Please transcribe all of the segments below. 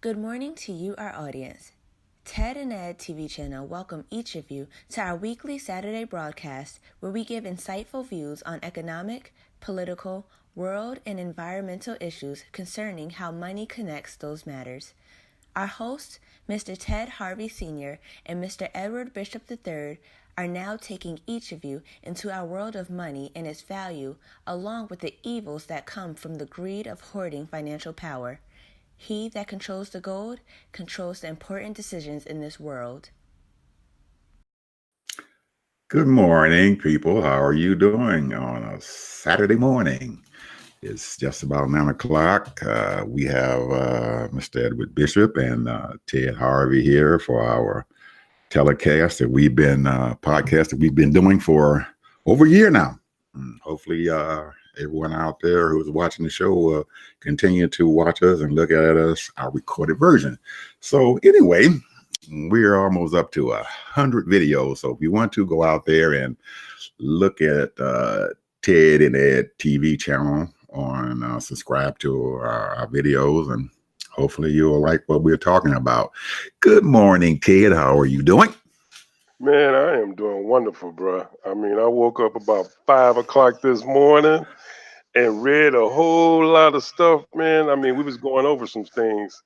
Good morning to you, our audience. Ted and Ed TV channel welcome each of you to our weekly Saturday broadcast where we give insightful views on economic, political, world, and environmental issues concerning how money connects those matters. Our hosts, Mr. Ted Harvey Sr. and Mr. Edward Bishop III, are now taking each of you into our world of money and its value, along with the evils that come from the greed of hoarding financial power. He that controls the gold controls the important decisions in this world. Good morning, people. How are you doing on a Saturday morning? It's just about 9 o'clock. We have Mr. Edward Bishop and Ted Harvey here for our telecast that we've been podcast that we've been doing for over a year now. Hopefully, everyone out there who's watching the show will continue to watch us and look at us, our recorded version. So anyway, we're almost up to 100 videos. So if you want to go out there and look at Ted and Ed TV channel on subscribe to our videos, and hopefully you'll like what we're talking about. Good morning, Ted. How are you doing? Man, I am doing wonderful, bro. I mean, I woke up about 5 o'clock this morning and read a whole lot of stuff, man. I mean, we was going over some things,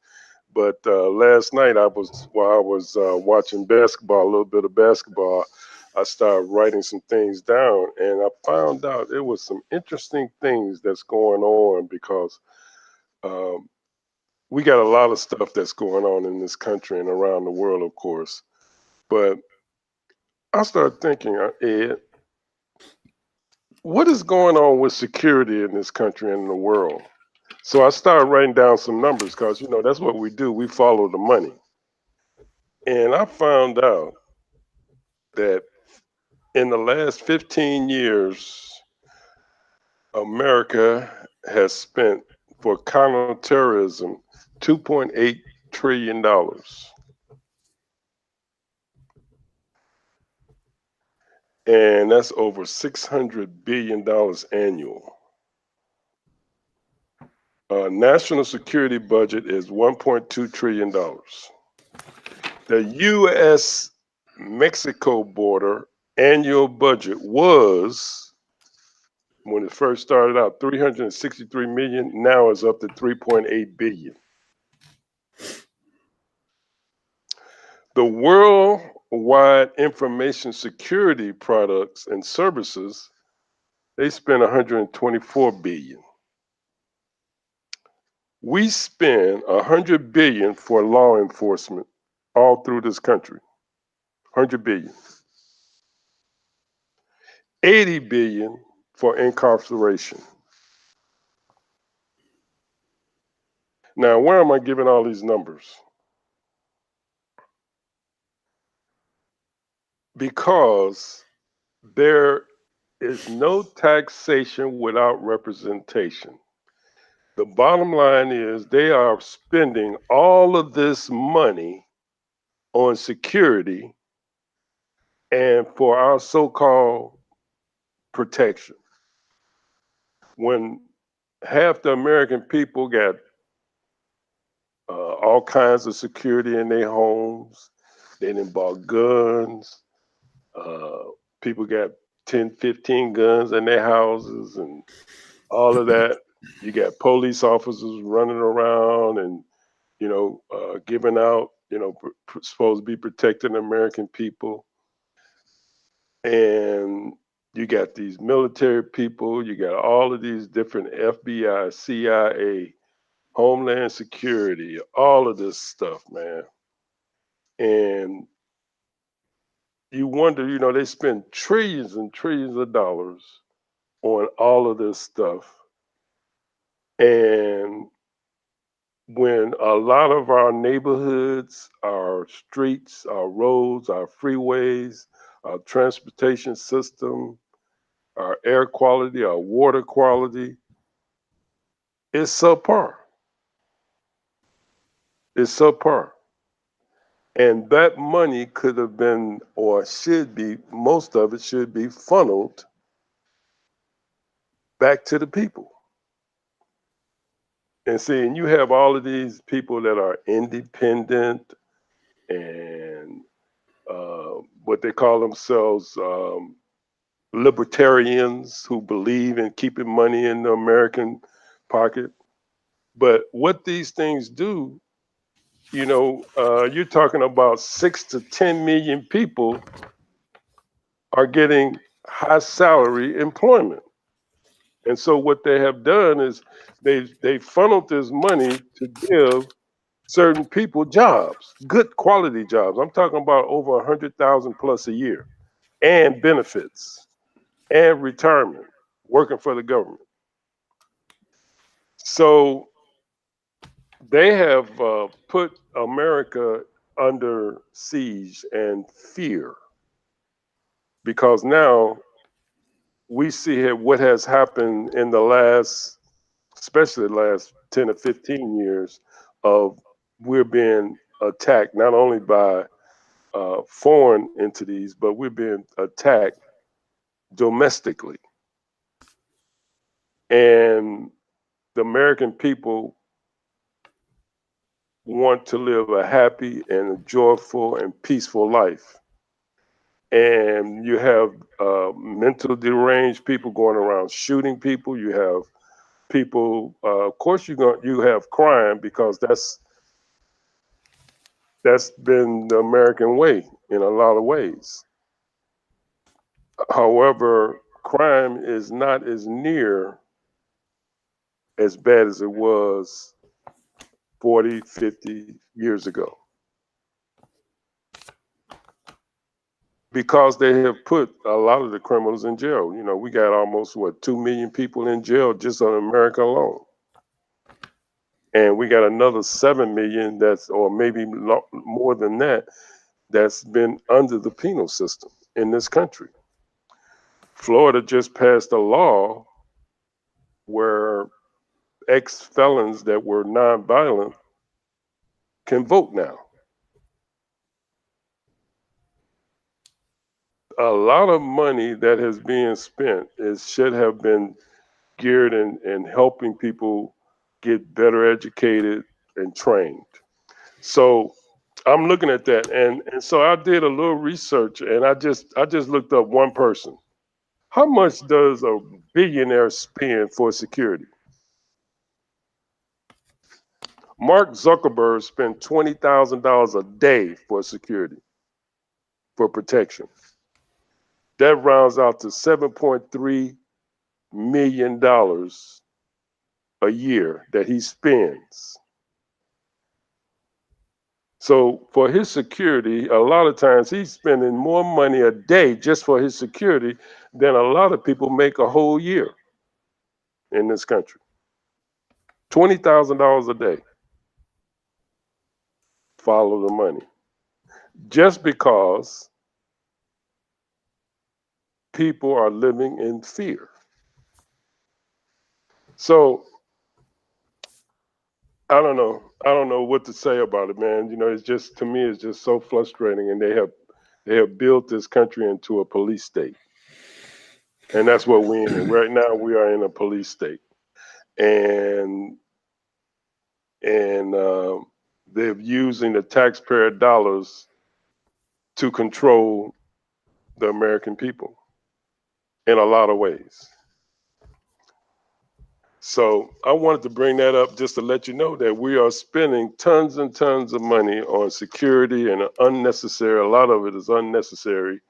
but last night while I was watching basketball, a little bit of basketball, I started writing some things down, and I found out there was some interesting things that's going on because we got a lot of stuff that's going on in this country and around the world, of course, but I started thinking, Ed, what is going on with security in this country and in the world? So I started writing down some numbers because, that's what we do. We follow the money. And I found out that in the last 15 years, America has spent for counterterrorism $2.8 trillion. And that's over $600 billion annual. National security budget is $1.2 trillion. The U.S.-Mexico border annual budget was, when it first started out, $363 million. Now it's up to $3.8 billion. The worldwide information security products and services, they spend $124 billion. We spend $100 billion for law enforcement all through this country. $100 billion. $80 billion for incarceration. Now, where am I giving all these numbers? Because there is no taxation without representation. The bottom line is they are spending all of this money on security and for our so-called protection. When half the American people got all kinds of security in their homes, they done bought guns, people got 10, 15 guns in their houses and all of that. You got police officers running around and, giving out, supposed to be protecting American people. And you got these military people, you got all of these different FBI, CIA, Homeland Security, all of this stuff, man. And you wonder, they spend trillions and trillions of dollars on all of this stuff. And when a lot of our neighborhoods, our streets, our roads, our freeways, our transportation system, our air quality, our water quality, it's subpar. It's subpar. And that money could have been, or should be, most of it should be funneled back to the people. And see, and you have all of these people that are independent and what they call themselves libertarians who believe in keeping money in the American pocket. But what these things do, you're talking about 6 to 10 million people are getting high salary employment. And so what they have done is they funneled this money to give certain people jobs, good quality jobs. I'm talking about over 100,000 plus a year, and benefits and retirement, working for the government. So they have put America under siege and fear because now we see what has happened in the last, especially the last 10 or 15 years of we're being attacked not only by foreign entities, but we're being attacked domestically. And the American people want to live a happy and a joyful and peaceful life. And you have mental deranged people going around shooting people. You have people, of course, you have crime because that's been the American way in a lot of ways. However, crime is not as near as bad as it was 40, 50 years ago because they have put a lot of the criminals in jail. We got almost, 2 million people in jail just on America alone. And we got another 7 million or maybe more than that, that's been under the penal system in this country. Florida just passed a law where ex-felons that were nonviolent can vote now. A lot of money that has been spent should have been geared in helping people get better educated and trained. So I'm looking at that, and so I did a little research, and I just looked up one person. How much does a billionaire spend for security? Mark Zuckerberg spent $20,000 a day for security, for protection. That rounds out to $7.3 million a year that he spends. So for his security, a lot of times he's spending more money a day just for his security than a lot of people make a whole year in this country. $20,000 a day. Follow the money. Just because people are living in fear. So I don't know. I don't know what to say about it, man. It's just, to me, it's just so frustrating. And they have built this country into a police state. And that's what we're in. Right now we are in a police state. And they're using the taxpayer dollars to control the American people in a lot of ways. So I wanted to bring that up just to let you know that we are spending tons and tons of money on security, and a lot of it is unnecessary,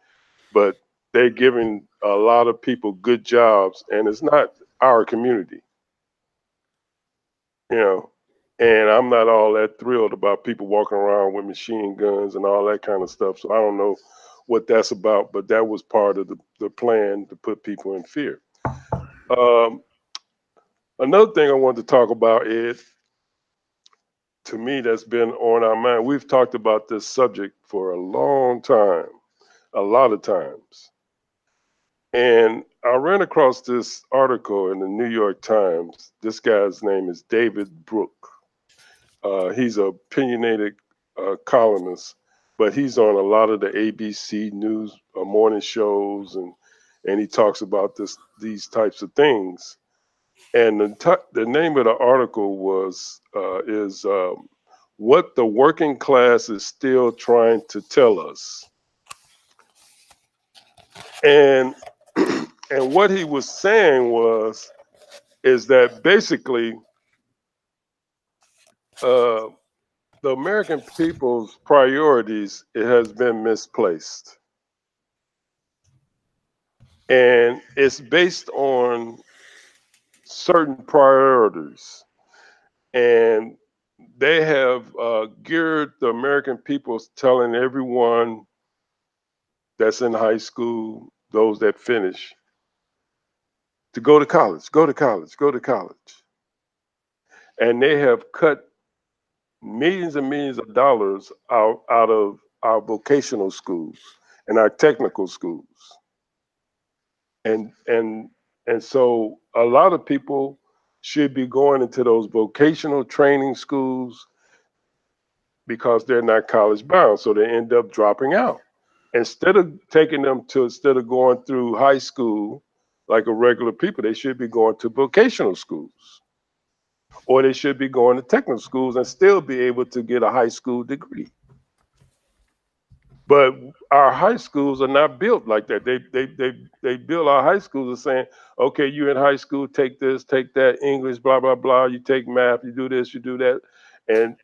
but they're giving a lot of people good jobs, and it's not our community, you know. And I'm not all that thrilled about people walking around with machine guns and all that kind of stuff. So I don't know what that's about, but that was part of the plan to put people in fear. Um, Another thing I wanted to talk about is, to me, that's been on our mind. We've talked about this subject for a long time, a lot of times. And I ran across this article in the New York Times. This guy's name is David Brooke. He's a opinionated columnist, but he's on a lot of the ABC News morning shows, and he talks about these types of things. And the name of the article was is what the working class is still trying to tell us. And and what he was saying was is that basically uh, the American people's priorities, it has been misplaced, and it's based on certain priorities, and they have geared the American people telling everyone that's in high school, those that finish, to go to college, go to college, go to college. And they have cut millions and millions of dollars out of our vocational schools and our technical schools. And and and so a lot of people should be going into those vocational training schools because they're not college bound, so they end up dropping out. Instead of going through high school like a regular people, they should be going to vocational schools, or they should be going to technical schools and still be able to get a high school degree. But our high schools are not built like that. They build our high schools as saying, okay, you're in high school, take this, take that, English, blah blah blah. You take math, you do this, you do that, and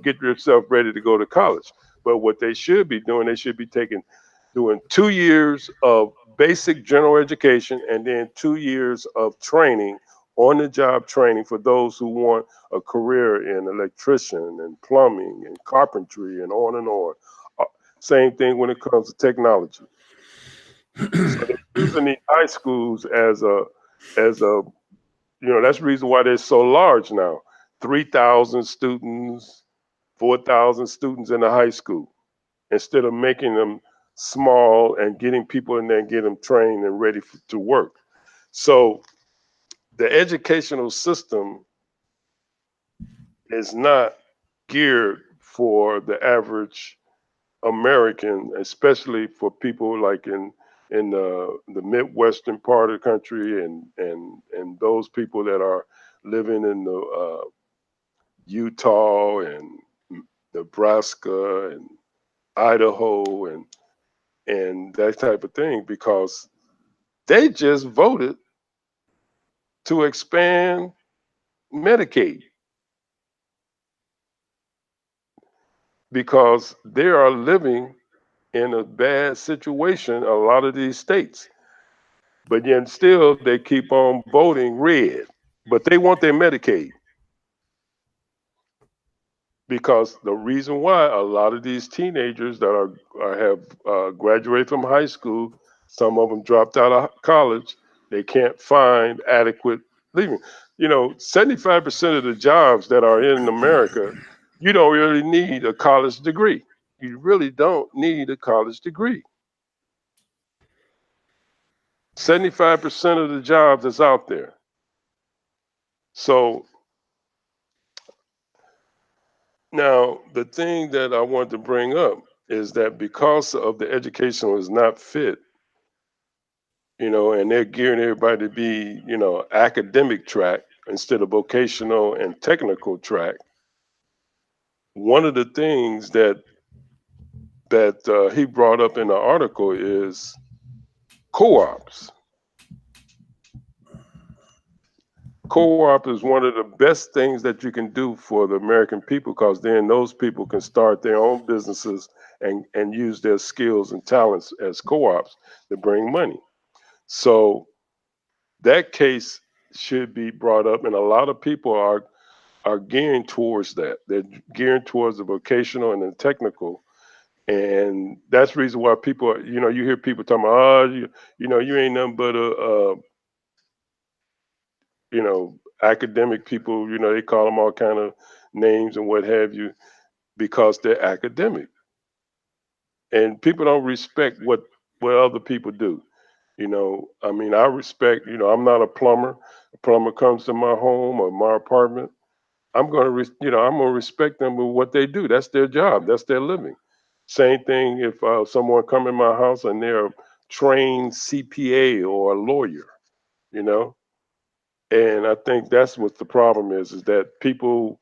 get yourself ready to go to college. But what they should be doing, they should be doing 2 years of basic general education and then 2 years of training, on the job training for those who want a career in electrician and plumbing and carpentry and on and on. Uh, Same thing when it comes to technology. So they're using these high schools as a that's the reason why they're so large now. 3,000 students, 4,000 students in the high school, instead of making them small and getting people in there and get them trained and ready to work. So the educational system is not geared for the average American, especially for people like in the Midwestern part of the country, and those people that are living in the Utah and Nebraska and Idaho and that type of thing, because they just voted to expand Medicaid because they are living in a bad situation, a lot of these states. But yet still they keep on voting red. But they want their Medicaid, because the reason why a lot of these teenagers that have graduated from high school, some of them dropped out of college, they can't find adequate living. 75% of the jobs that are in America, you don't really need a college degree. You really don't need a college degree. 75% of the jobs that's out there. So now the thing that I want to bring up is that because of the educational is not fit, and they're gearing everybody to be, academic track instead of vocational and technical track. One of the things that he brought up in the article is co-ops. Co-op is one of the best things that you can do for the American people, because then those people can start their own businesses and use their skills and talents as co-ops to bring money. So that case should be brought up, and a lot of people are gearing towards that. They're gearing towards the vocational and the technical, and that's the reason why people, you hear people talking about, you ain't nothing but academic people. They call them all kind of names and what have you, because they're academic, and people don't respect what other people do. I mean, I respect. I'm not a plumber. A plumber comes to my home or my apartment, I'm gonna respect them with what they do. That's their job. That's their living. Same thing if someone come in my house and they're a trained CPA or a lawyer, you know, And I think that's what the problem is that people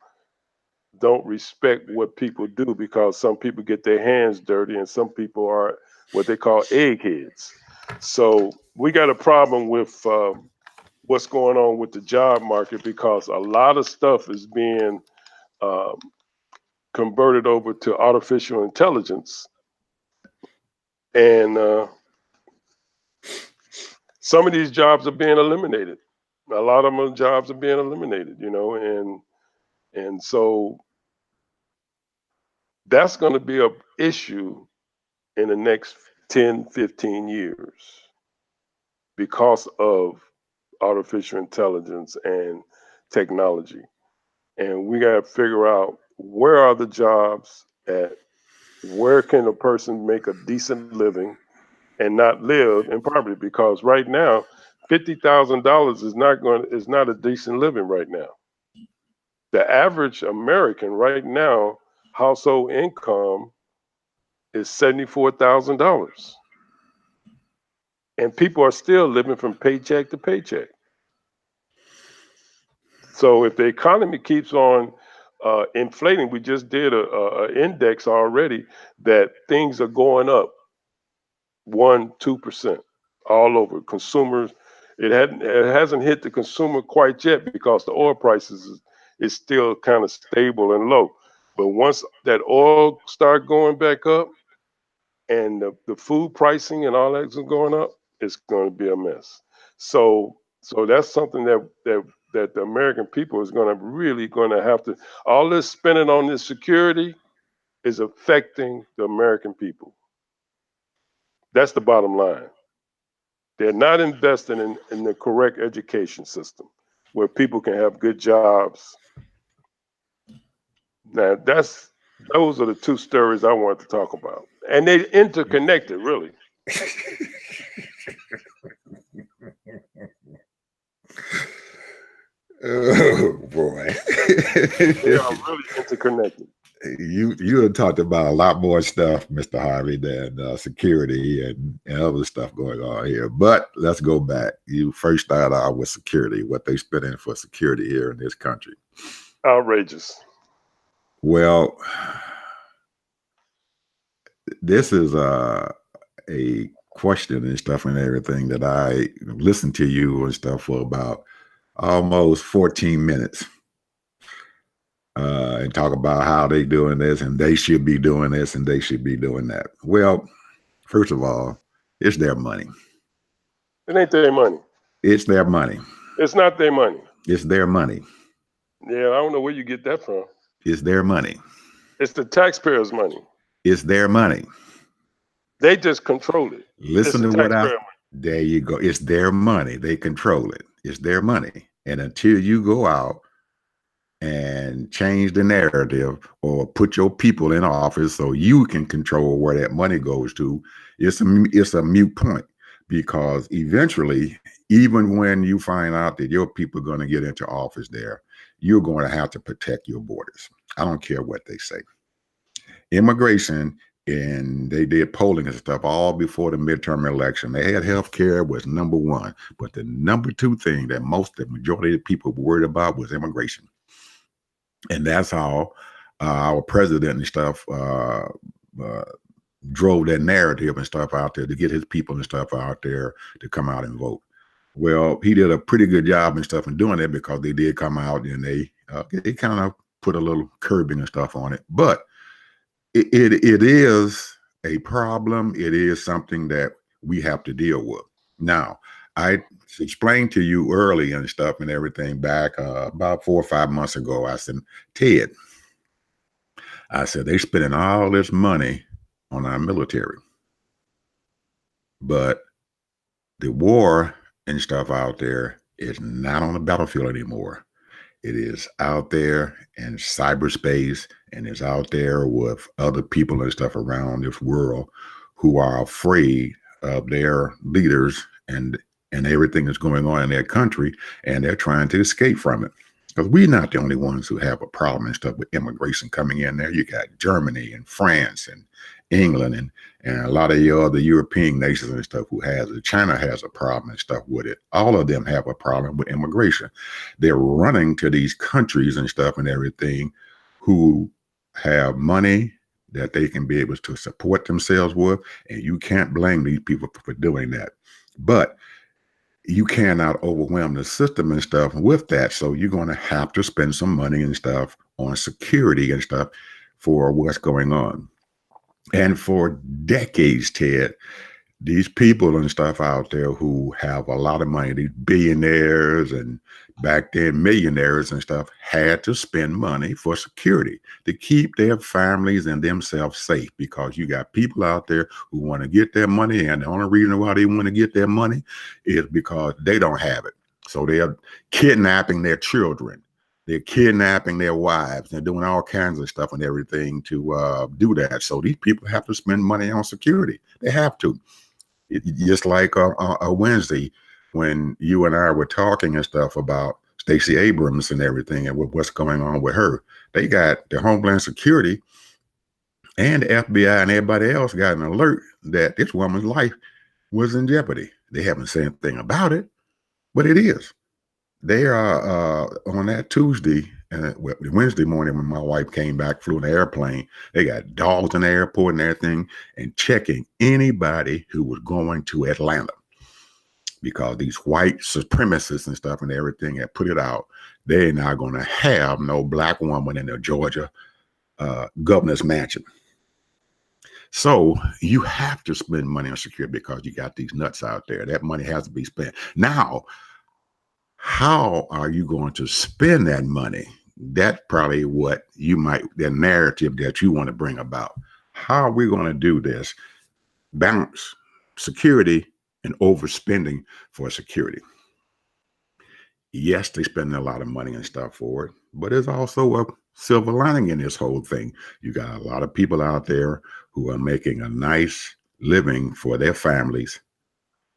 don't respect what people do because some people get their hands dirty and some people are what they call eggheads. So we got a problem with what's going on with the job market because a lot of stuff is being um, converted over to artificial intelligence, and some of these jobs are being eliminated. A lot of them jobs are being eliminated, and so that's going to be a issue in the next 10, 15 years because of artificial intelligence and technology. And we got to figure out where are the jobs at, where can a person make a decent living and not live in poverty, because right now $50,000 is not a decent living right now. The average American right now household income is $74,000, and people are still living from paycheck to paycheck. So if the economy keeps on inflating, we just did a index already that things are going up 1-2% all over. Consumers, it hasn't hit the consumer quite yet because the oil prices is still kind of stable and low. But once that oil start going back up and the food pricing and all that's going up, it's going to be a mess. So that's something that the American people is going to have to. All this spending on this security is affecting the American people. That's the bottom line. They're not investing in the correct education system where people can have good jobs. Now, those are the two stories I want to talk about. And they interconnected, really. Oh boy. They are really interconnected. You had talked about a lot more stuff, Mr. Harvey, than security and other stuff going on here. But let's go back. You first started out with security, what they spend in for security here in this country. Outrageous. Well, this is a question and stuff and everything that I listened to you and stuff for about almost 14 minutes. And talk about how they doing this and they should be doing this and they should be doing that. Well, first of all, it's their money. It ain't their money. It's their money. It's not their money. It's their money. Yeah, I don't know where you get that from. It's their money. It's the taxpayers' money. It's their money. They just control it. Listen to what there you go. It's their money. They control it. It's their money. And until you go out and change the narrative or put your people in office so you can control where that money goes to, it's a moot point, because eventually, even when you find out that your people are going to get into office there, you're going to have to protect your borders. I don't care what they say. Immigration, and they did polling and stuff all before the midterm election. They had healthcare was number one, but the number two thing that the majority of people were worried about was immigration. And that's how our president and stuff drove that narrative and stuff out there to get his people and stuff out there to come out and vote. Well, he did a pretty good job and stuff in doing it, because they did come out and they kind of put a little curbing and stuff on it. But it is a problem. It is something that we have to deal with. Now, I explained to you early and stuff and everything back about 4 or 5 months ago. I said, Ted, I said, they're spending all this money on our military, but the war and stuff out there is not on the battlefield anymore. It is out there in cyberspace, and it's out there with other people and stuff around this world who are afraid of their leaders and everything that's going on in their country, and they're trying to escape from it. Because we're not the only ones who have a problem and stuff with immigration coming in there. You got Germany and France and England and a lot of your other European nations and stuff who has it. China has a problem and stuff with it. All of them have a problem with immigration. They're running to these countries and stuff and everything who have money that they can be able to support themselves with. And you can't blame these people for doing that. But you cannot overwhelm the system and stuff with that. So you're going to have to spend some money and stuff on security and stuff for what's going on. And for decades, Ted, these people and stuff out there who have a lot of money, these billionaires and back then millionaires and stuff, had to spend money for security to keep their families and themselves safe, because you got people out there who want to get their money, and the only reason why they want to get their money is because they don't have it. So they're kidnapping their children. They're kidnapping their wives. They're doing all kinds of stuff and everything to do that. So these people have to spend money on security. They have to. Just like a Wednesday when you and I were talking and stuff about Stacey Abrams and everything and what's going on with her. They got the Homeland Security and the FBI and everybody else got an alert that this woman's life was in jeopardy. They haven't said anything about it, but it is. They are on that Tuesday and Wednesday morning when my wife came back, flew in an airplane. They got dogs in the airport and everything and checking anybody who was going to Atlanta, because these white supremacists and stuff and everything had put it out. They're not going to have no black woman in the Georgia governor's mansion. So you have to spend money on security because you got these nuts out there. That money has to be spent. Now, how are you going to spend that money? That's probably what you might, the narrative that you want to bring about. How are we going to do this? Balance security and overspending for security. Yes, they're spending a lot of money and stuff for it, but there's also a silver lining in this whole thing. You got a lot of people out there who are making a nice living for their families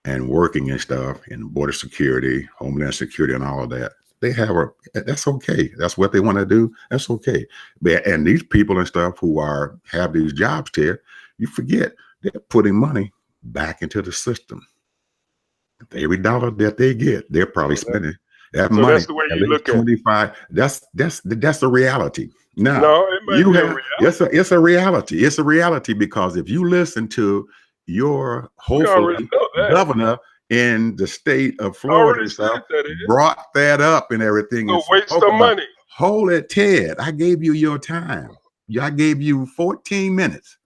and working and stuff in border security, homeland security, and all of that. They have that's okay. That's what they want to do. That's okay. And these people and stuff who have these jobs there, you forget they're putting money back into the system. Every dollar that they get, they're probably spending that money. That's the way you look at 25. That's the reality. Now, no, it might be a reality. It's a reality. It's a reality because if you listen to your hopefully governor in the state of Florida and stuff, brought that up and everything. It's a waste of money. Hold it, Ted. I gave you your time. I gave you 14 minutes.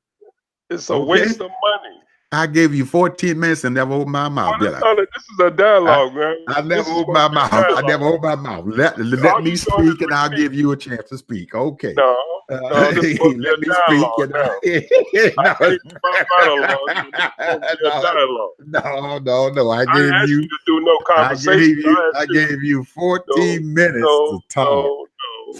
It's a waste of money. I gave you 14 minutes and never opened my mouth, did I? This is a dialogue, man. I never opened my mouth. I never opened my mouth. Let me speak and I'll give you a chance to speak. Okay. No, let me speak. No. I gave you to do no conversation. I gave you 14 minutes to talk. No.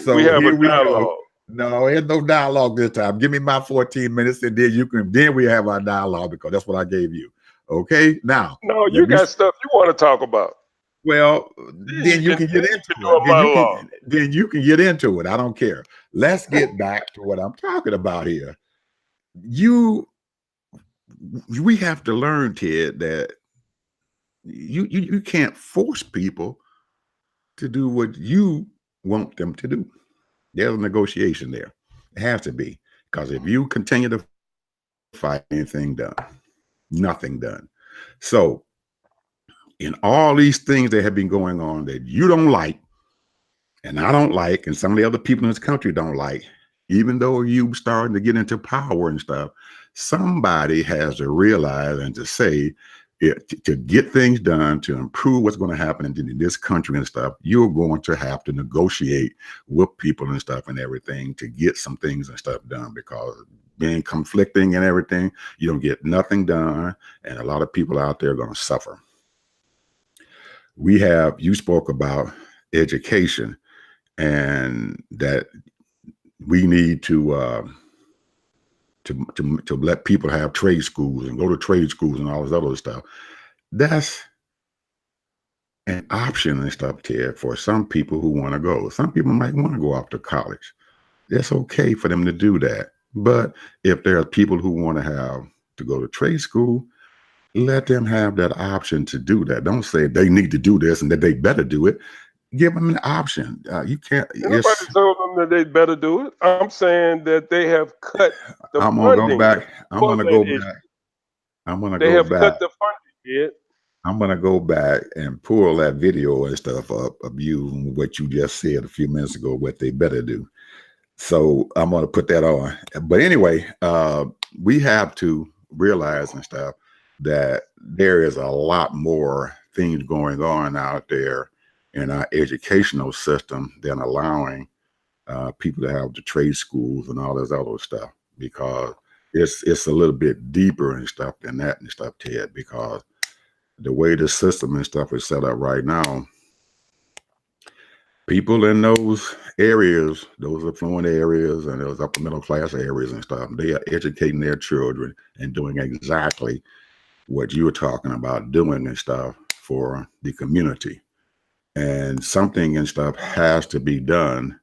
So we have a dialogue. No, there's no dialogue this time. Give me my 14 minutes and then we have our dialogue because that's what I gave you. Okay? Now. No, you got stuff you want to talk about. Well, then you can get into it. Then you can get into it. I don't care. Let's get back to what I'm talking about here. We have to learn, Ted, that you can't force people to do what you want them to do. There's a negotiation there. It has to be. Because if you continue to fight, anything done, nothing done. So in all these things that have been going on that you don't like, and I don't like, and some of the other people in this country don't like, even though you starting to get into power and stuff, somebody has to realize and to say, to get things done, to improve what's going to happen in this country and stuff, you're going to have to negotiate with people and stuff and everything to get some things and stuff done, because being conflicting and everything, you don't get nothing done. And a lot of people out there are going to suffer. You spoke about education and that we need to let people have trade schools and go to trade schools and all this other stuff. That's an option and stuff, Ted, for some people who want to go. Some people might want to go off to college. It's okay for them to do that. But if there are people who want to have to go to trade school, let them have that option to do that. Don't say they need to do this and that they better do it. Give them an option. You can't. Nobody told them that they better do it. I'm saying that they have cut the I'm gonna funding. go back. I'm for gonna that go issue. back. I'm gonna They go have back. cut the funding, Ed. I'm gonna go back and pull that video and stuff up of you and what you just said a few minutes ago. What they better do. So I'm gonna put that on. But anyway, we have to realize and stuff that there is a lot more things going on out there in our educational system than allowing people to have the trade schools and all this other stuff, because it's a little bit deeper and stuff than that and stuff, Ted, because the way the system and stuff is set up right now, people in those areas, those affluent areas and those upper middle class areas and stuff, they are educating their children and doing exactly what you were talking about doing and stuff for the community. And something and stuff has to be done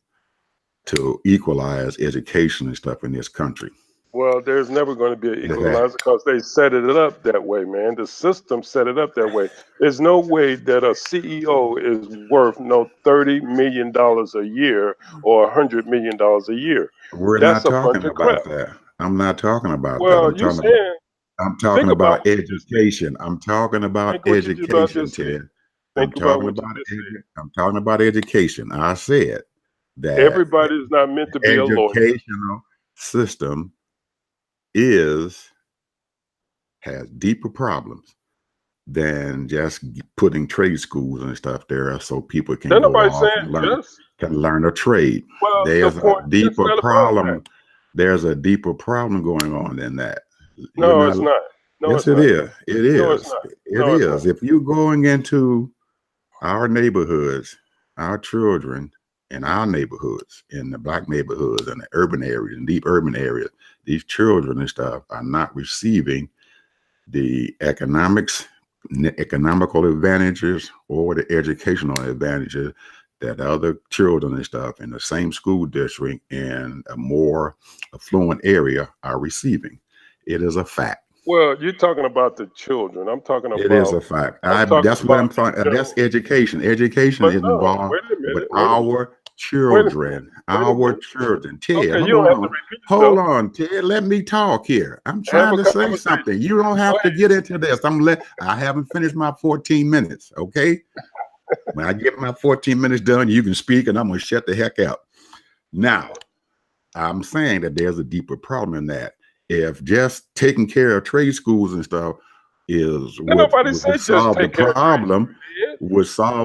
to equalize education and stuff in this country. Well, there's never going to be an equalizer because they set it up that way, man. The system set it up that way. There's no way that a CEO is worth no $30 million a year or $100 million a year. We're That's not a bunch talking of crap. about that. I'm not talking about that. Well, you saying I'm talking about education. I'm talking about education, Ted. I'm talking about education. I said that everybody is not meant to be a lawyer. Educational system has deeper problems than just putting trade schools and stuff there so people can go off and learn a trade. Well, there's a deeper problem. There's a deeper problem going on than that. No, it's not. No, yes, it is. It is. No, it's not. It is. If you're going into our neighborhoods, our children in our neighborhoods, in the Black neighborhoods and the urban areas and deep urban areas, these children and stuff are not receiving the economical advantages or the educational advantages that other children and stuff in the same school district in a more affluent area are receiving. It is a fact. Well, you're talking about the children. I'm talking about. It is a fact. That's what I'm talking. That's education. Education is involved with our children. Our children. Ted, hold on, Ted. Let me talk here. I'm trying to say something. You don't have to get into this. I haven't finished my 14 minutes. Okay. When I get my 14 minutes done, you can speak, and I'm gonna shut the heck up. Now, I'm saying that there's a deeper problem in that. If just taking care of trade schools and stuff is what would solve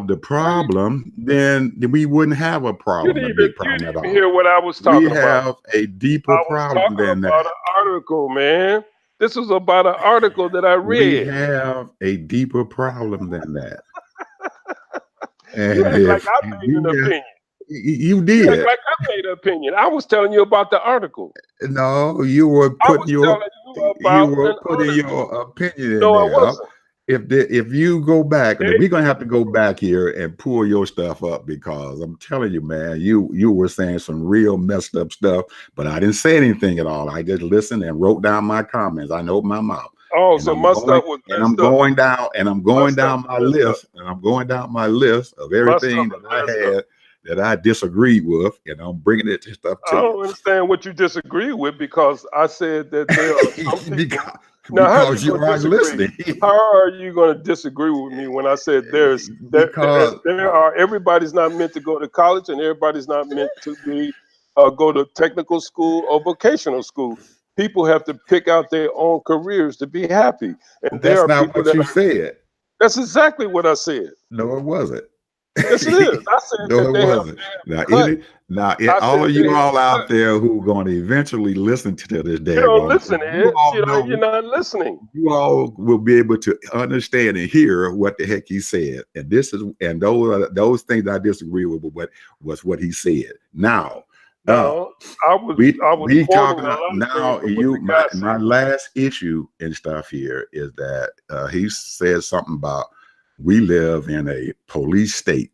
the problem, then we wouldn't have a problem. You didn't hear what I was talking about. We have a deeper problem than that. About an article, man. This was about an article that I read. We have a deeper problem than that. And like I made an opinion. You did. Like I made an opinion. I was telling you about the article. No, you were putting your opinion in no, there. I wasn't. If you go back, we're gonna have to go back here and pull your stuff up, because I'm telling you, man, you were saying some real messed up stuff, but I didn't say anything at all. I just listened and wrote down my comments. I know my mouth. Oh, so my stuff was messed up. I'm going down my list of everything that I had that I disagreed with, and I'm bringing it to stuff to you. I don't understand what you disagree with, because I said that there are some people. Because you aren't listening. How are you going to disagree with me when I said everybody's not meant to go to college, and everybody's not meant to be go to technical school or vocational school? People have to pick out their own careers to be happy. And that's not what you said. That's exactly what I said. No, it wasn't. Yes, it is. I said no, it wasn't. Now, all of you all out there who are going to eventually listen to this day, you don't listen, Ed. You're not listening. You all will be able to understand and hear what the heck he said. And those things I disagree with was what he said. Now, I was talking now. My last issue and stuff here is that he said something about We live in a police state.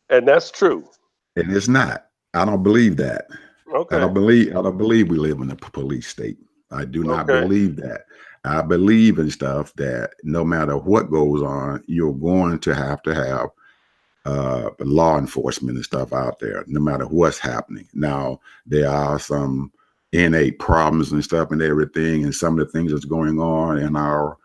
And that's true. And it's not. I don't believe that. Okay. I don't believe we live in a police state. I do not Okay. believe that. I believe in stuff that no matter what goes on, you're going to have law enforcement and stuff out there, no matter what's happening. Now, there are some innate problems and stuff and everything, and some of the things that's going on in our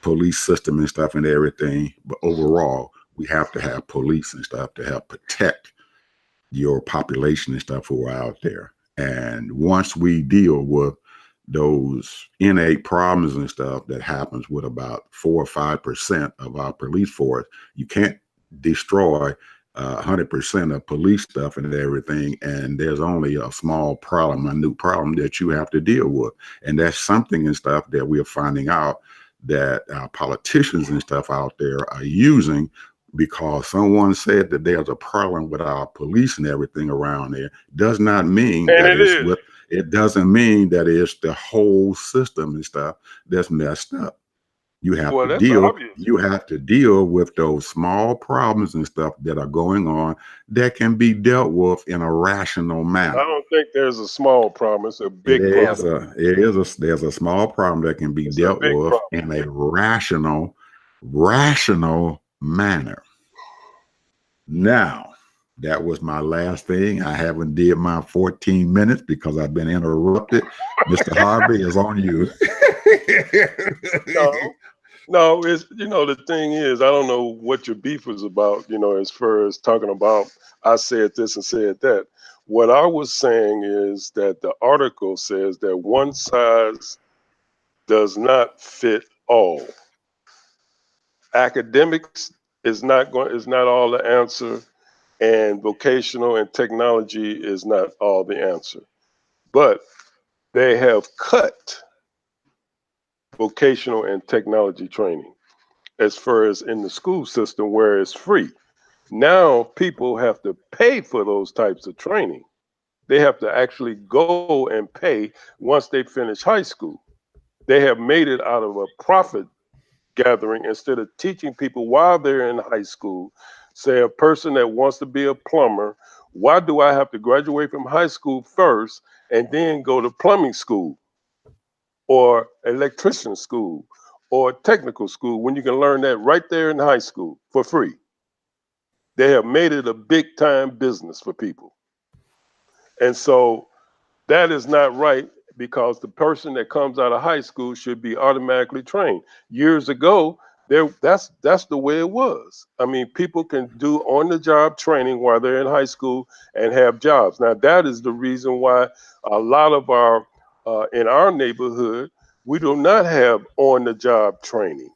police system and stuff and everything. But overall, we have to have police and stuff to help protect your population and stuff who are out there. And once we deal with those innate problems and stuff that happens with about 4 or 5% of our police force, you can't destroy 100% of police stuff and everything. And there's only a small problem, a new problem that you have to deal with. And that's something and stuff that we're finding out that our politicians and stuff out there are using, because someone said that there's a problem with our police and everything around there does not mean And that it is. it doesn't mean that it's the whole system and stuff that's messed up. You have Well, to that's deal, obvious. you have to deal with those small problems and stuff that are going on that can be dealt with in a rational I manner. don't think there's a small problem. It's a big problem. There's a small problem that can be It's a dealt big with problem. in a rational manner. Now, that was my last thing. I haven't did my 14 minutes because I've been interrupted. Mr. Harvey is on you. No, no, it's, the thing is, I don't know what your beef was about, as far as talking about I said this and said that. What I was saying is that the article says that one size does not fit all. Academics is not all the answer, and vocational and technology is not all the answer. But they have cut vocational and technology training as far as in the school system where it's free. Now people have to pay for those types of training. They have to actually go and pay once they finish high school. They have made it out of a profit gathering instead of teaching people while they're in high school. Say a person that wants to be a plumber, why do I have to graduate from high school first and then go to plumbing school or electrician school or technical school when you can learn that right there in high school for free? They have made it a big time business for people. And so that is not right, because the person that comes out of high school should be automatically trained. Years ago, that's the way it was. I mean, people can do on the job training while they're in high school and have jobs. Now that is the reason why a lot of our in our neighborhood, we do not have on the job training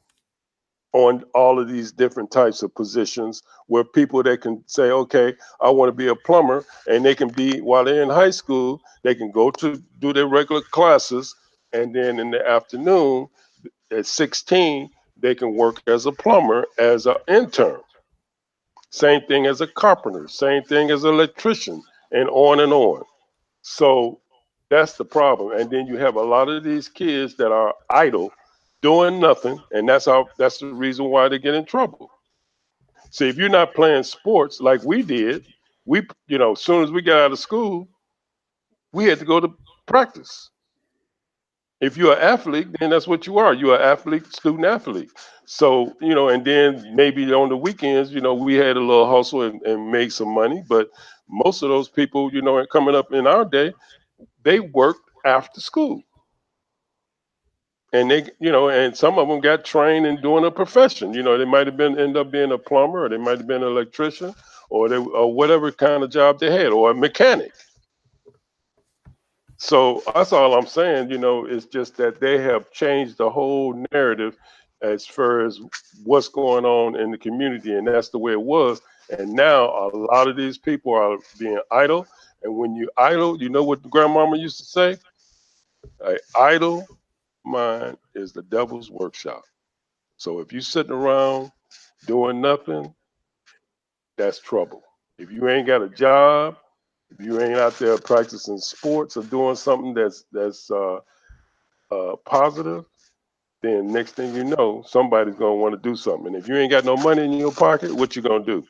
on all of these different types of positions, where people that can say, okay, I want to be a plumber, and they can be, while they're in high school, they can go to do their regular classes, and then in the afternoon at 16, they can work as a plumber as an intern. Same thing as a carpenter, same thing as an electrician, and on and on. So that's the problem. And then you have a lot of these kids that are idle, doing nothing, and that's the reason why they get in trouble. See, if you're not playing sports like we did, as soon as we got out of school, we had to go to practice. If you're an athlete, then that's what you are. You're an athlete, student athlete. So, and then maybe on the weekends, we had a little hustle and made some money. But most of those people, coming up in our day, they worked after school. And and some of them got trained in doing a profession. They might have been end up being a plumber, or they might have been an electrician, or whatever kind of job they had, or a mechanic. So that's all I'm saying. It's just that they have changed the whole narrative as far as what's going on in the community, and that's the way it was. And now a lot of these people are being idle. And when you idle, you know what the grandmama used to say? An idle mind is the devil's workshop. So if you're sitting around doing nothing, that's trouble. If you ain't got a job, if you ain't out there practicing sports or doing something that's positive, then next thing you know, somebody's gonna want to do something. And if you ain't got no money in your pocket, what you gonna do?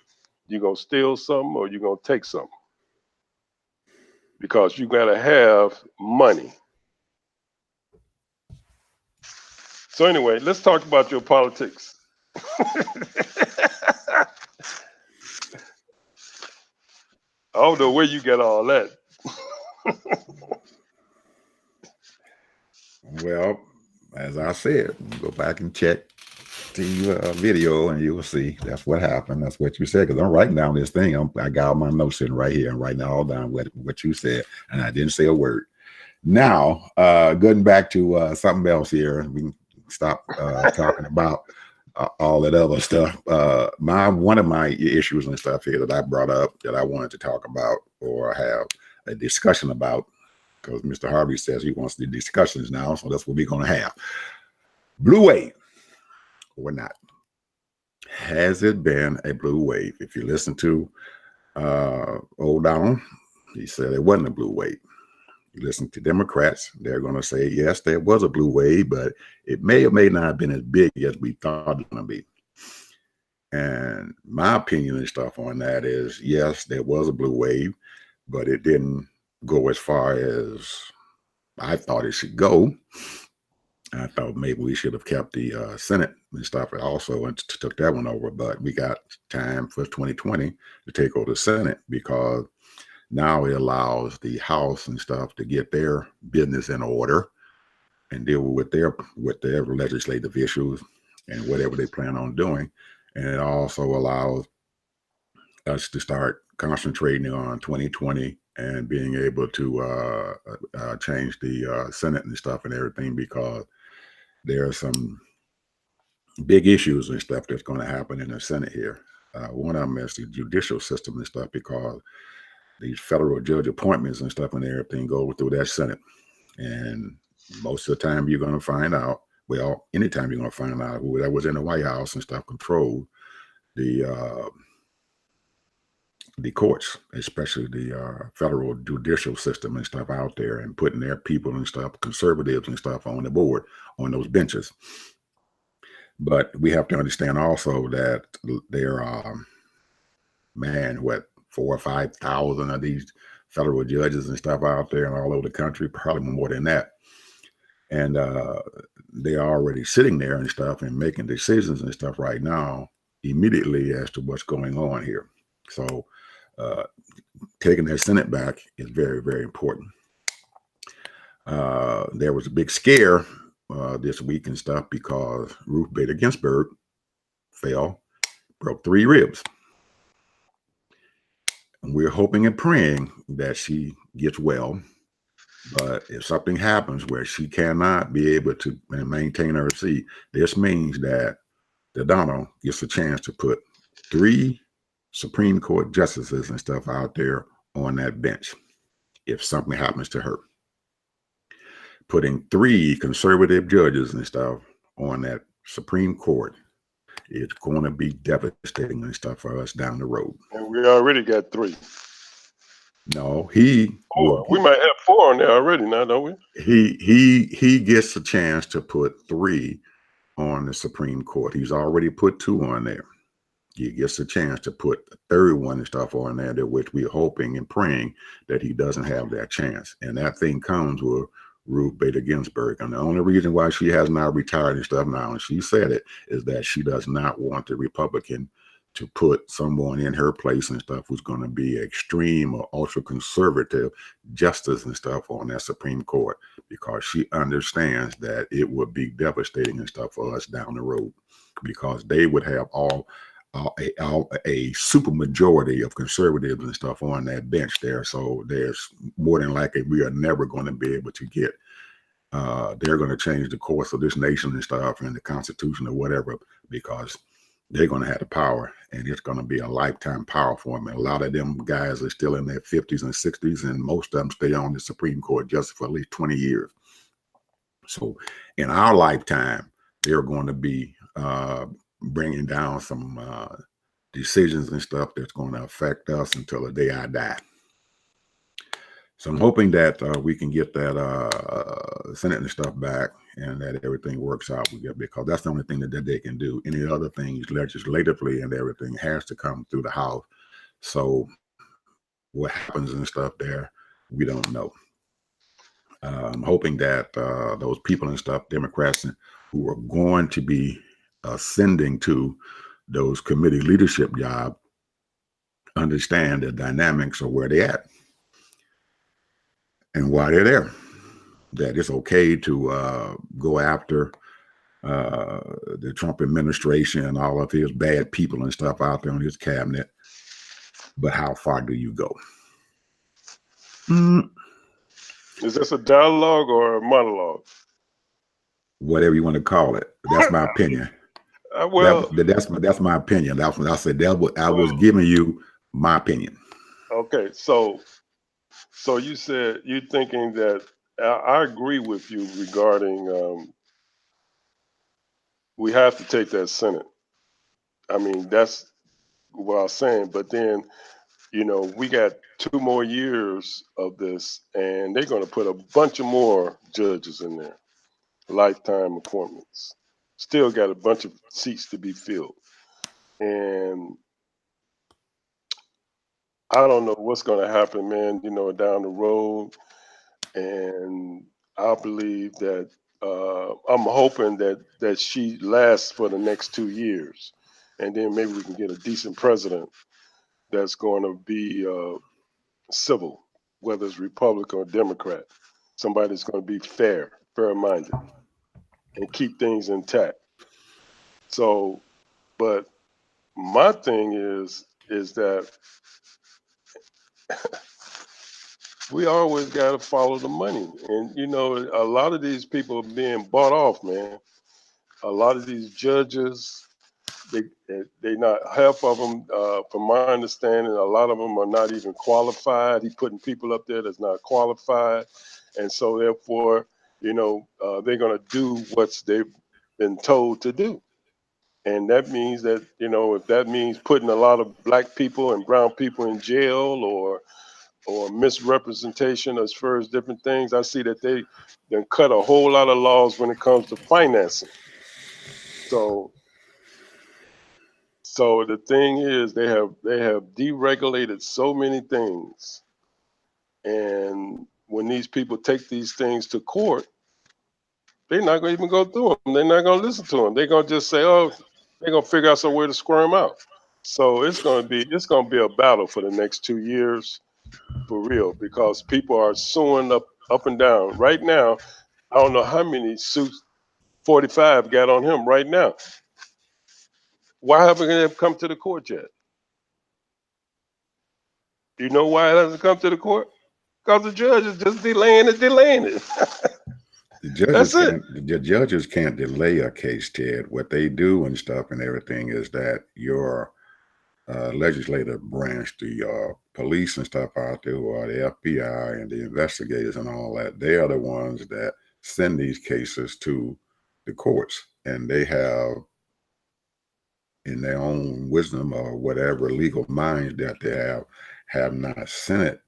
You gonna steal something or you gonna take something? Because you gotta have money. So anyway, let's talk about your politics. I don't know where you get all that. Well, as I said, go back and check the video and you will see that's what happened. That's what you said. Because I'm writing down this thing. I got all my notes sitting right here and writing all down what you said. And I didn't say a word. Now, going back to something else here, we can stop talking about all that other stuff. One of my issues and stuff here that I brought up that I wanted to talk about or have a discussion about, because Mr. Harvey says he wants the discussions now, so that's what we're going to have. Blue wave or not? Has it been a blue wave? If you listen to Old Donald, he said it wasn't a blue wave. You listen to Democrats, they're going to say, yes, there was a blue wave, but it may or may not have been as big as we thought it was going to be. And my opinion and stuff on that is, yes, there was a blue wave, but it didn't go as far as I thought it should go. I thought maybe we should have kept the Senate and stuff also and took that one over, but we got time for 2020 to take over the Senate because now it allows the House and stuff to get their business in order and deal with their legislative issues and whatever they plan on doing. And it also allows us to start concentrating on 2020 and being able to change the Senate and stuff and everything, because there are some big issues and stuff that's going to happen in the Senate here. One of them is the judicial system and stuff, because these federal judge appointments and stuff and everything go through that Senate. And most of the time you're going to find out, well, anytime you're going to find out who that was in the White House and stuff controlled the courts, especially the federal judicial system and stuff out there, and putting their people and stuff, conservatives and stuff on the board, on those benches. But we have to understand also that there are, 4,000 or 5,000 of these federal judges and stuff out there and all over the country, probably more than that. And they're already sitting there and stuff and making decisions and stuff right now immediately as to what's going on here. So taking that Senate back is very, very important. There was a big scare this week and stuff because Ruth Bader Ginsburg broke 3 ribs. And we're hoping and praying that she gets well. But if something happens where she cannot be able to maintain her seat, this means that the Donald gets a chance to put 3 Supreme Court justices and stuff out there on that bench if something happens to her. Putting 3 conservative judges and stuff on that Supreme Court is going to be devastating and stuff for us down the road. And we already got 3. No, we might have 4 on there already now, don't we? He gets a chance to put 3 on the Supreme Court. He's already put 2 on there. He gets a chance to put the 3rd one and stuff on there, that which we're hoping and praying that he doesn't have that chance. And that thing comes with Ruth Bader Ginsburg. And the only reason why she has not retired and stuff now, and she said it, is that she does not want the Republican to put someone in her place and stuff who's going to be extreme or ultra conservative justice and stuff on that Supreme Court, because she understands that it would be devastating and stuff for us down the road, because they would have a super majority of conservatives and stuff on that bench there. So there's more than likely we are never going to be able to get, they're going to change the course of this nation and stuff and the Constitution or whatever, because they're going to have the power, and it's going to be a lifetime power for them. And a lot of them guys are still in their 50s and 60s, and most of them stay on the Supreme Court just for at least 20 years. So in our lifetime, they're going to be bringing down some decisions and stuff that's going to affect us until the day I die. So I'm hoping that we can get that Senate and stuff back, and that everything works out. Because that's the only thing that they can do. Any other things legislatively and everything has to come through the House. So what happens and stuff there, we don't know. I'm hoping that those people and stuff, Democrats who are going to be ascending to those committee leadership jobs, understand the dynamics of where they're at and why they're there. That it's okay to go after the Trump administration and all of his bad people and stuff out there on his cabinet, but how far do you go? Is this a dialogue or a monologue? Whatever you want to call it. That's my opinion. Well, that's my opinion. That's what I said. I was giving you my opinion. Okay, so you said you're thinking that I agree with you regarding we have to take that Senate. I mean, that's what I was saying. But then, we got 2 more years of this, and they're going to put a bunch of more judges in there, lifetime appointments. Still got a bunch of seats to be filled. And I don't know what's going to happen, man, down the road. And I believe that I'm hoping that she lasts for the next 2 years. And then maybe we can get a decent president that's going to be civil, whether it's Republican or Democrat. Somebody that's going to be fair-minded, and keep things intact. So, but my thing is that we always got to follow the money. And, a lot of these people are being bought off, man. A lot of these judges, they not, half of them, from my understanding, a lot of them are not even qualified. He's putting people up there that's not qualified. And so therefore, they're going to do what they've been told to do. And that means that, if that means putting a lot of black people and brown people in jail or misrepresentation as far as different things, I see that they then cut a whole lot of laws when it comes to financing. So the thing is, they have deregulated so many things, and when these people take these things to court, they're not going to even go through them. They're not going to listen to them. They're going to just say, "Oh, they're going to figure out some way to squirm out." So it's going to be a battle for the next 2 years, for real, because people are suing up and down right now. I don't know how many suits 45 got on him right now. Why haven't they come to the court yet? You know why it hasn't come to the court? Because the judge is just delaying it. The judges can't delay a case, Ted. What they do and stuff and everything is that your legislative branch, the police and stuff out there, who are the FBI and the investigators and all that, they are the ones that send these cases to the courts, and they have, in their own wisdom or whatever legal minds that they have not sent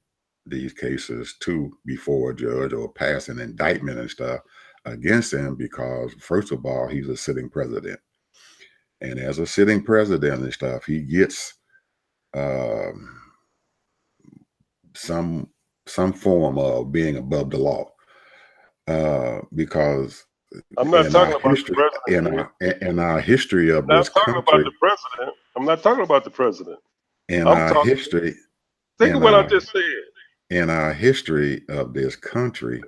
these cases to before a judge or pass an indictment and stuff against him, because first of all, he's a sitting president, and as a sitting president and stuff, he gets some form of being above the law, because I'm not talking about the president. In our history of this country, I'm not talking about the president. In our history, think of what I just said. In our history of this country,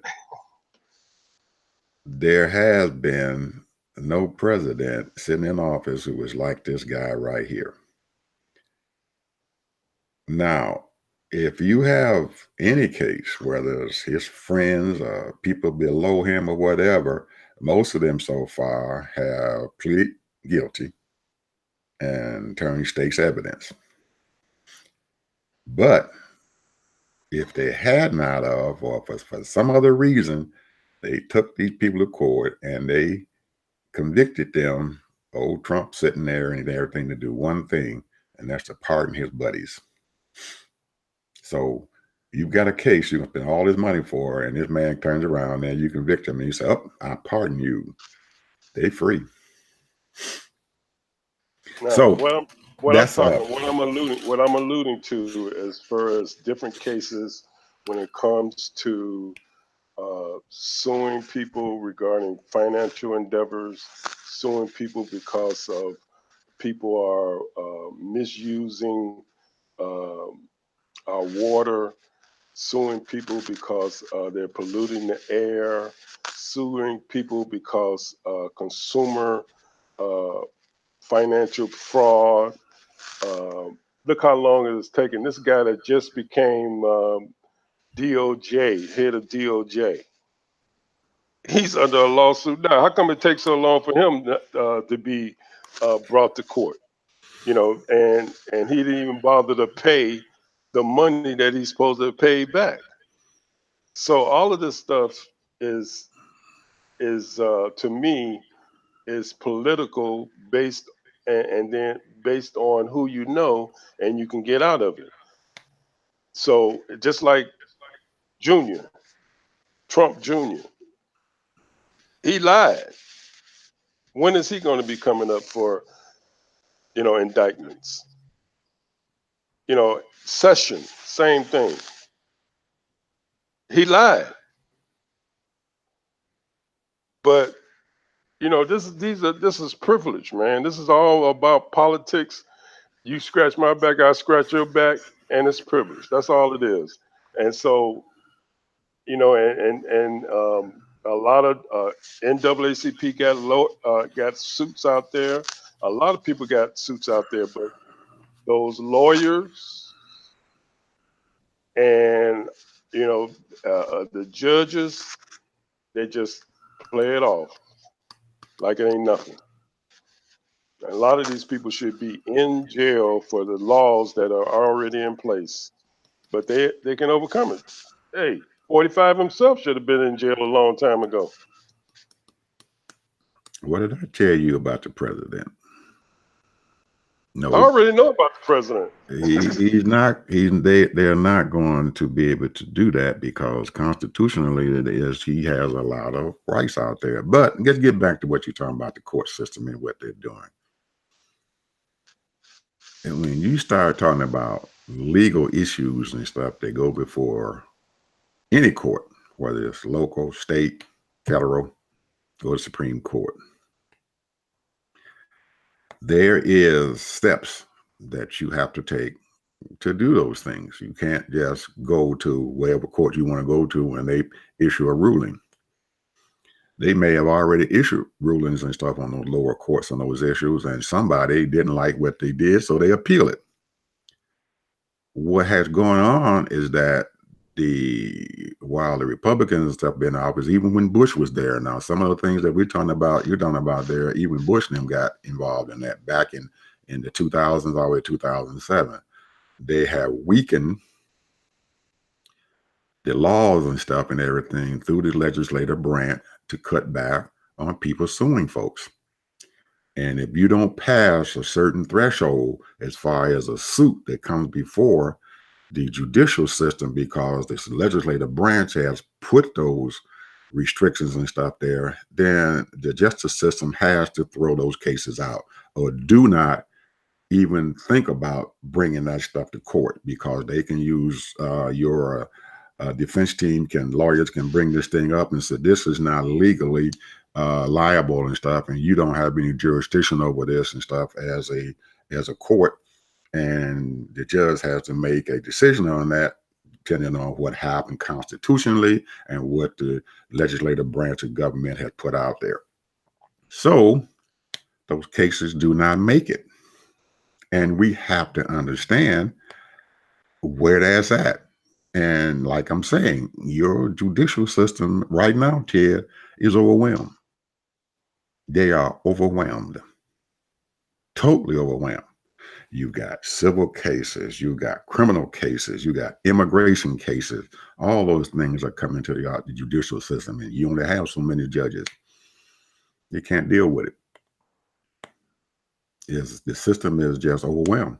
there has been no president sitting in office who was like this guy right here. Now, if you have any case, whether it's his friends or people below him or whatever, most of them so far have pleaded guilty and turned state's evidence. But if they had not of, or for some other reason, they took these people to court and they convicted them, old Trump sitting there and everything, to do one thing, and that's to pardon his buddies. So You've got a case you spend all this money for, and this man turns around and you convict him, and you say, "Oh, I pardon you." They free. Now, So that's what I'm alluding to as far as different cases when it comes to suing people regarding financial endeavors, suing people because of people are misusing um, our water, suing people because they're polluting the air, suing people because consumer uh, financial fraud. Look how long it has taken. This guy that just became DOJ, head of DOJ, he's under a lawsuit now. How come it takes so long for him to be brought to court? You know, and he didn't even bother to pay the money that he's supposed to pay back. So all of this stuff is to me is political based and then based on who you know and you can get out of it. So just like Junior, Trump Junior, he lied. When is he going to be coming up for indictments? Session, same thing. He lied, but this is privilege, man. This is all about politics. You scratch my back, I scratch your back, and it's privilege. That's all it is. And so, a lot of NAACP got suits out there. A lot of people got suits out there, but those lawyers and the judges, they just play it off like it ain't nothing. A lot of these people should be in jail for the laws that are already in place, but they can overcome it. Hey, 45 himself should have been in jail a long time ago. what did I tell you about the president? I No, already know about the president. he's not. They're not going to be able to do that because constitutionally, he has a lot of rights out there. But let's get back to what you're talking about, the court system and what they're doing. And when you start talking about legal issues and stuff, they go before any court, whether it's local, state, federal, or the Supreme Court. There is steps that you have to take to do those things. You can't just go to whatever court you want to go to when they issue a ruling. They may have already issued rulings and stuff on those lower courts on those issues, and somebody didn't like what they did, so they appeal it. What has going on is that while the Republicans have been in office, even when Bush was there, now some of the things that you're talking about there, even Bush and them got involved in that back in the 2000s all the way to 2007. They have weakened the laws and stuff and everything through the legislative branch to cut back on people suing folks. And if you don't pass a certain threshold as far as a suit that comes before the judicial system, because this legislative branch has put those restrictions and stuff there, then the justice system has to throw those cases out or do not even think about bringing that stuff to court, because they can use your defense team, lawyers can bring this thing up and say this is not legally liable and stuff, and you don't have any jurisdiction over this and stuff as a court, and the judge has to make a decision on that depending on what happened constitutionally and what the legislative branch of government has put out there. So those cases do not make it. And we have to understand where that's at. And like I'm saying, your judicial system right now, Ted, is overwhelmed. They are overwhelmed, totally overwhelmed. You've got civil cases, you've got criminal cases, you got immigration cases. All those things are coming to the judicial system, and you only have so many judges. You can't deal with it. The system is just overwhelmed.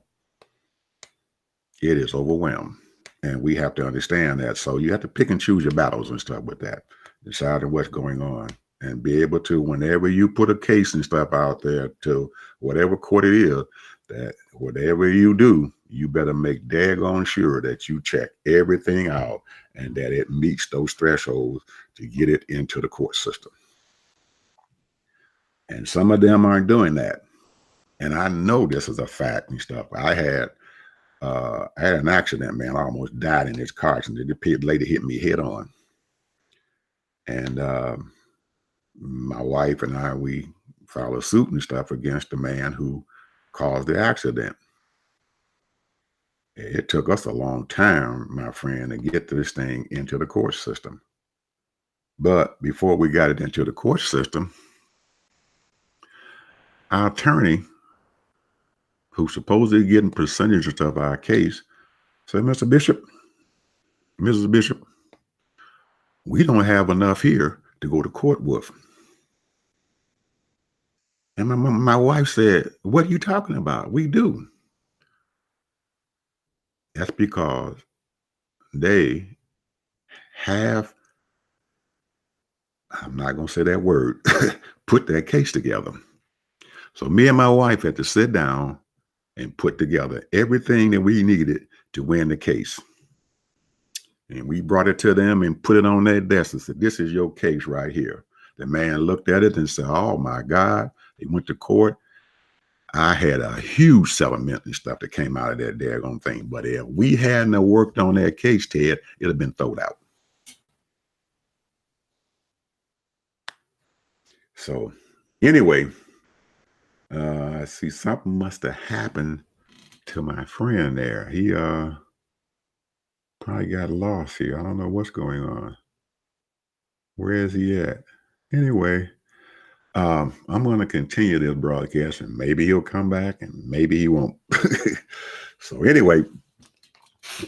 It is overwhelmed. And we have to understand that. So you have to pick and choose your battles and stuff with that, deciding what's going on, and be able to, whenever you put a case and stuff out there to whatever court it is, that whatever you do, you better make daggone sure that you check everything out and that it meets those thresholds to get it into the court system. And some of them aren't doing that. And I know this is a fact and stuff. I had an accident, man. I almost died in this car accident. The lady hit me head on. And my wife and I, we filed a suit and stuff against the man who caused the accident. It took us a long time, my friend, to get this thing into the court system. But before we got it into the court system, our attorney, who's supposedly getting percentages of our case, said, Mr. Bishop, Mrs. Bishop, we don't have enough here to go to court with. And my wife said, what are you talking about? We do. That's because they have, I'm not going to say that word, put that case together. So me and my wife had to sit down and put together everything that we needed to win the case. And we brought it to them and put it on their desk and said, this is your case right here. The man looked at it and said, oh my God. They went to court. I had a huge settlement and stuff that came out of that daggone thing. But if we hadn't worked on that case, Ted, it'd have been thrown out. So anyway, I see something must have happened to my friend there. He probably got lost here. I don't know what's going on. Where is he at? Anyway, I'm going to continue this broadcast, and maybe he'll come back and maybe he won't. So anyway,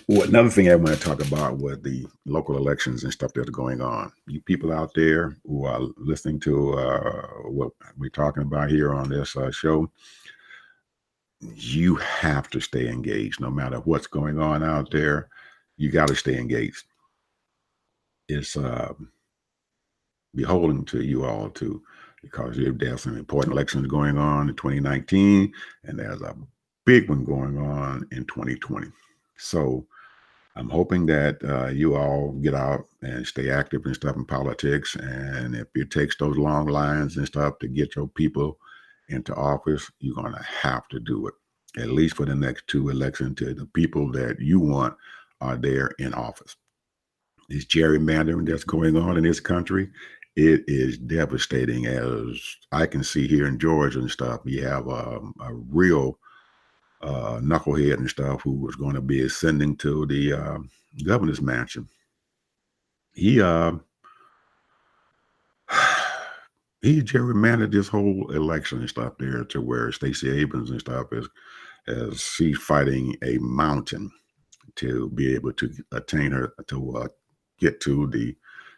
another thing I want to talk about was the local elections and stuff that are going on. You people out there who are listening to what we're talking about here on this show, you have to stay engaged. No matter what's going on out there, you got to stay engaged. It's beholden to you all too, because there's some important elections going on in 2019, and there's a big one going on in 2020. So I'm hoping that you all get out and stay active and stuff in politics. And if it takes those long lines and stuff to get your people into office, you're going to have to do it, at least for the next two elections, to the people that you want are there in office. This gerrymandering that's going on in this country, it is devastating. As I can see here in Georgia and stuff, you have a real knucklehead and stuff who was going to be ascending to the governor's mansion. He gerrymandered this whole election and stuff there to where Stacey Abrams and stuff is she's fighting a mountain to be able to attain her to get to the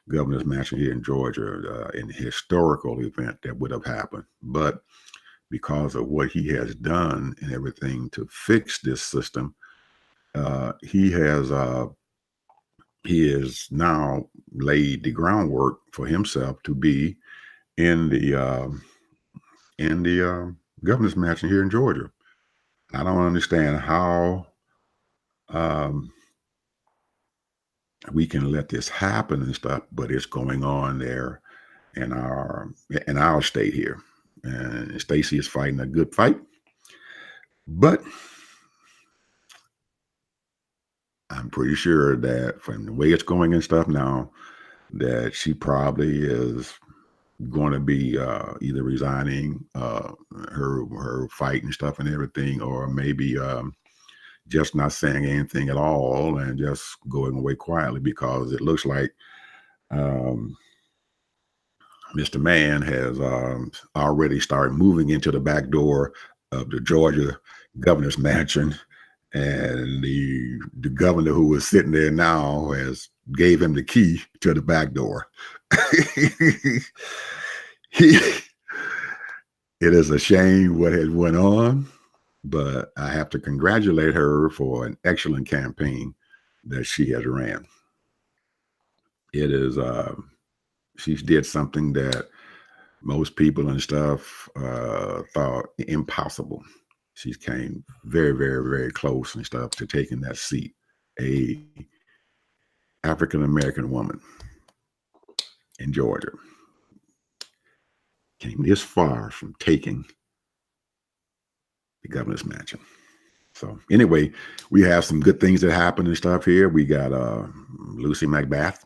governor's mansion here in Georgia, in a historical event that would have happened. But because of what he has done and everything to fix this system, he has now laid the groundwork for himself to be in the governor's mansion here in Georgia. I don't understand how we can let this happen and stuff, but it's going on there in our state here. And Stacey is fighting a good fight, but I'm pretty sure that from the way it's going and stuff now, that she is going to be either resigning her fight and stuff and everything, or maybe just not saying anything at all and just going away quietly, because it looks like Mr. Mann has already started moving into the back door of the Georgia governor's mansion, and the governor who was sitting there now has gave him the key to the back door. It is a shame what has went on, but I have to congratulate her for an excellent campaign that she has ran. It is, she did something that most people and stuff thought impossible. She came very, very, very close and stuff to taking that seat. A African American woman in Georgia came this far from taking the governor's mansion. So anyway, we have some good things that happen and stuff here. We got Lucy McBath,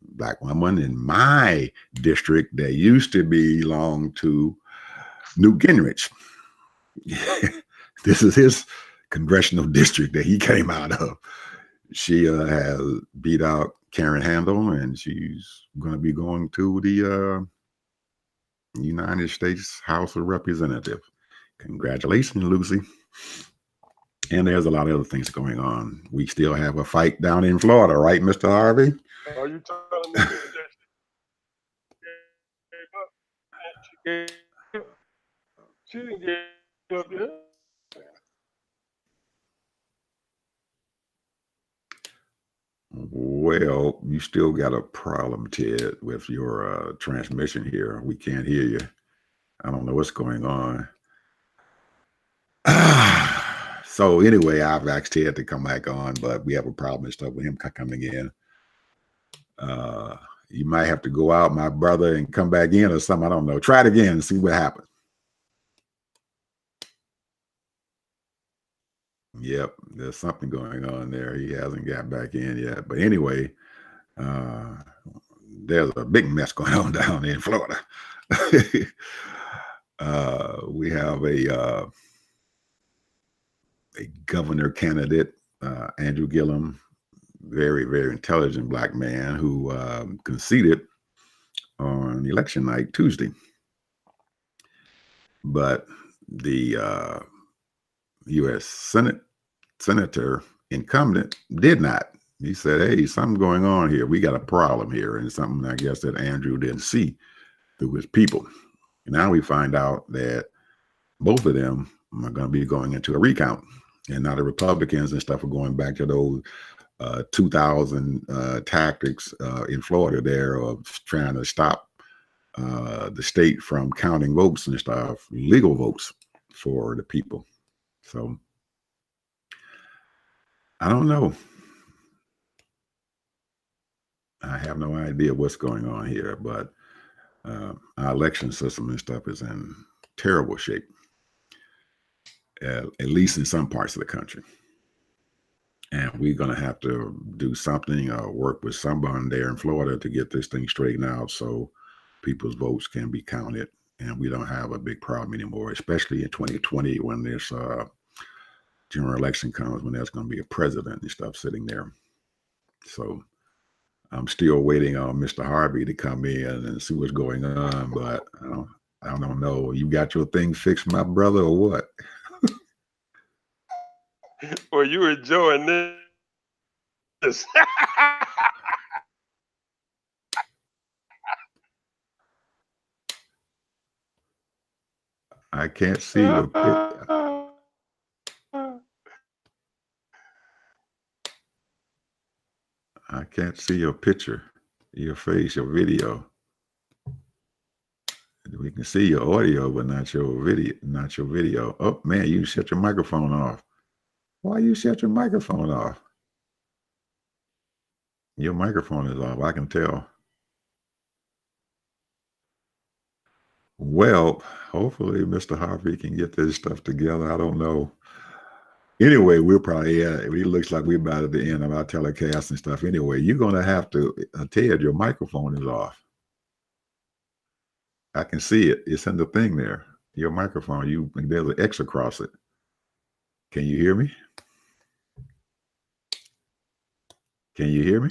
black woman in my district that used to belong to Newt Gingrich. This is his congressional district that he came out of. She has beat out Karen Handel, and she's going to be going to the United States House of Representatives. Congratulations, Lucy. And there's a lot of other things going on. We still have a fight down in Florida, right, Mr. Harvey? Are you telling me that she didn't give up yet? Well, you still got a problem, Ted, with your transmission here. We can't hear you. I don't know what's going on. So anyway, I've asked Ted to come back on, but we have a problem and stuff with him coming in. You might have to go out, my brother, and come back in or something. I don't know. Try it again and see what happens. Yep, there's something going on there. He hasn't got back in yet. But anyway, there's a big mess going on down in Florida. We have a governor candidate, Andrew Gillum, very, very intelligent black man who conceded on election night Tuesday. But the U.S. Senator incumbent did not. He said, hey, something's going on here. We got a problem here. And something, I guess, that Andrew didn't see through his people. And now we find out that both of them are going to be going into a recount. And now the Republicans and stuff are going back to those 2000 tactics in Florida there of trying to stop the state from counting votes and stuff, legal votes for the people. So I don't know. I have no idea what's going on here, but our election system and stuff is in terrible shape, at least in some parts of the country. And we're going to have to do something or work with someone there in Florida to get this thing straightened out so people's votes can be counted and we don't have a big problem anymore, especially in 2020 when this general election comes, when there's going to be a president and stuff sitting there. So I'm still waiting on Mr. Harvey to come in and see what's going on, but I don't know. You got your thing fixed, my brother, or what? Or you enjoying this? I can't see your picture. I can't see your picture, your face, your video. We can see your audio, but not your video. Oh man, you shut your microphone off. Why you shut your microphone off? Your microphone is off, I can tell. Well, hopefully Mr. Harvey can get this stuff together. I don't know. Anyway, we're probably, it looks like we're about at the end of our telecast and stuff. Anyway, you're going to have to, Ted, your microphone is off. I can see it. It's in the thing there. Your microphone, there's an X across it. Can you hear me? Can you hear me?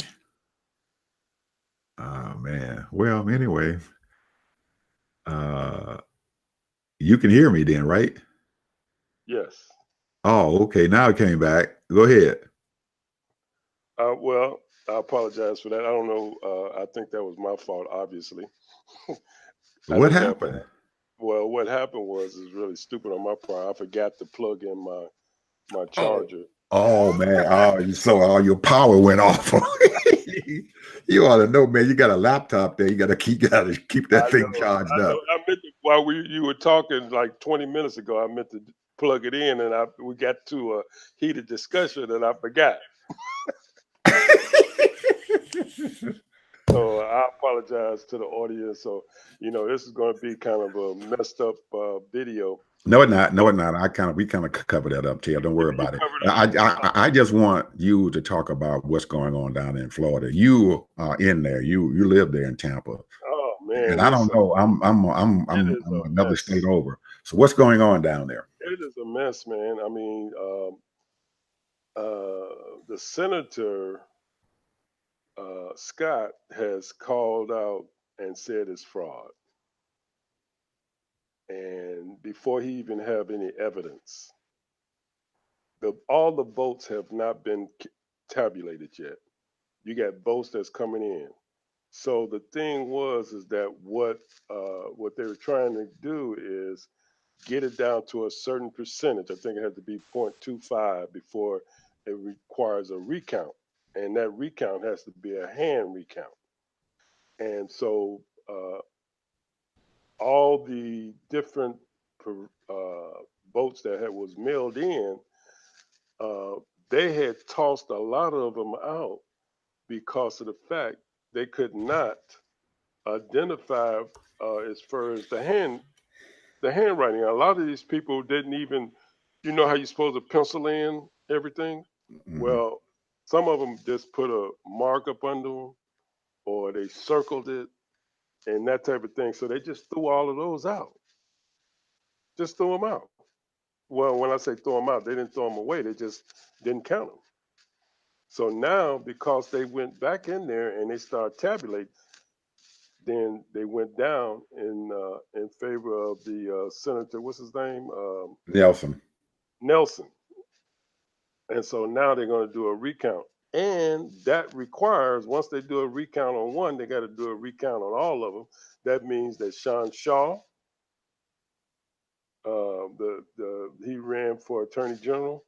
Oh, man. Well, anyway, you can hear me then, right? Yes. Oh, okay. Now it came back. Go ahead. Well, I apologize for that. I don't know. I think that was my fault, obviously. What happened? What happened was really stupid on my part. I forgot to plug in my charger. Oh man, so all your power went off. You ought to know, man. You got a laptop there. You got to keep that thing charged I know. up. I meant to, while you were talking like 20 minutes ago, I meant to plug it in, and we got to a heated discussion, and I forgot. So I apologize to the audience. So this is going to be kind of a messed up video. No, it's not. No, it's not. We kind of cover that up, Tia. Don't worry You about it. covered it. I just want you to talk about what's going on down in Florida. You are in there. You live there in Tampa, Oh and man, I don't know. it is I'm a another mess. state over. So what's going on down there? It is a mess, man. I mean, the senator Scott has called out and said it's fraud, and before he even have any evidence, all the votes have not been tabulated yet. You got votes that's coming in. So the thing is that what they were trying to do is get it down to a certain percentage. I think it had to be 0.25 before it requires a recount, and that recount has to be a hand recount. And so all the different uh, votes that was mailed in, uh, they had tossed a lot of them out because of the fact they could not identify as far as the handwriting. A lot of these people didn't even, how you're supposed to pencil in everything. Hmm. Well, some of them just put a mark up under them, or they circled it and that type of thing. So they just threw all of those out. Just threw them out. Well, when I say throw them out, they didn't throw them away. They just didn't count them. So now, because they went back in there and they started tabulating, then they went down in favor of the senator. What's his name? Nelson. Nelson. And so now they're going to do a recount, and that requires once they do a recount on one, they got to do a recount on all of them. That means that Sean Shaw, he ran for attorney general,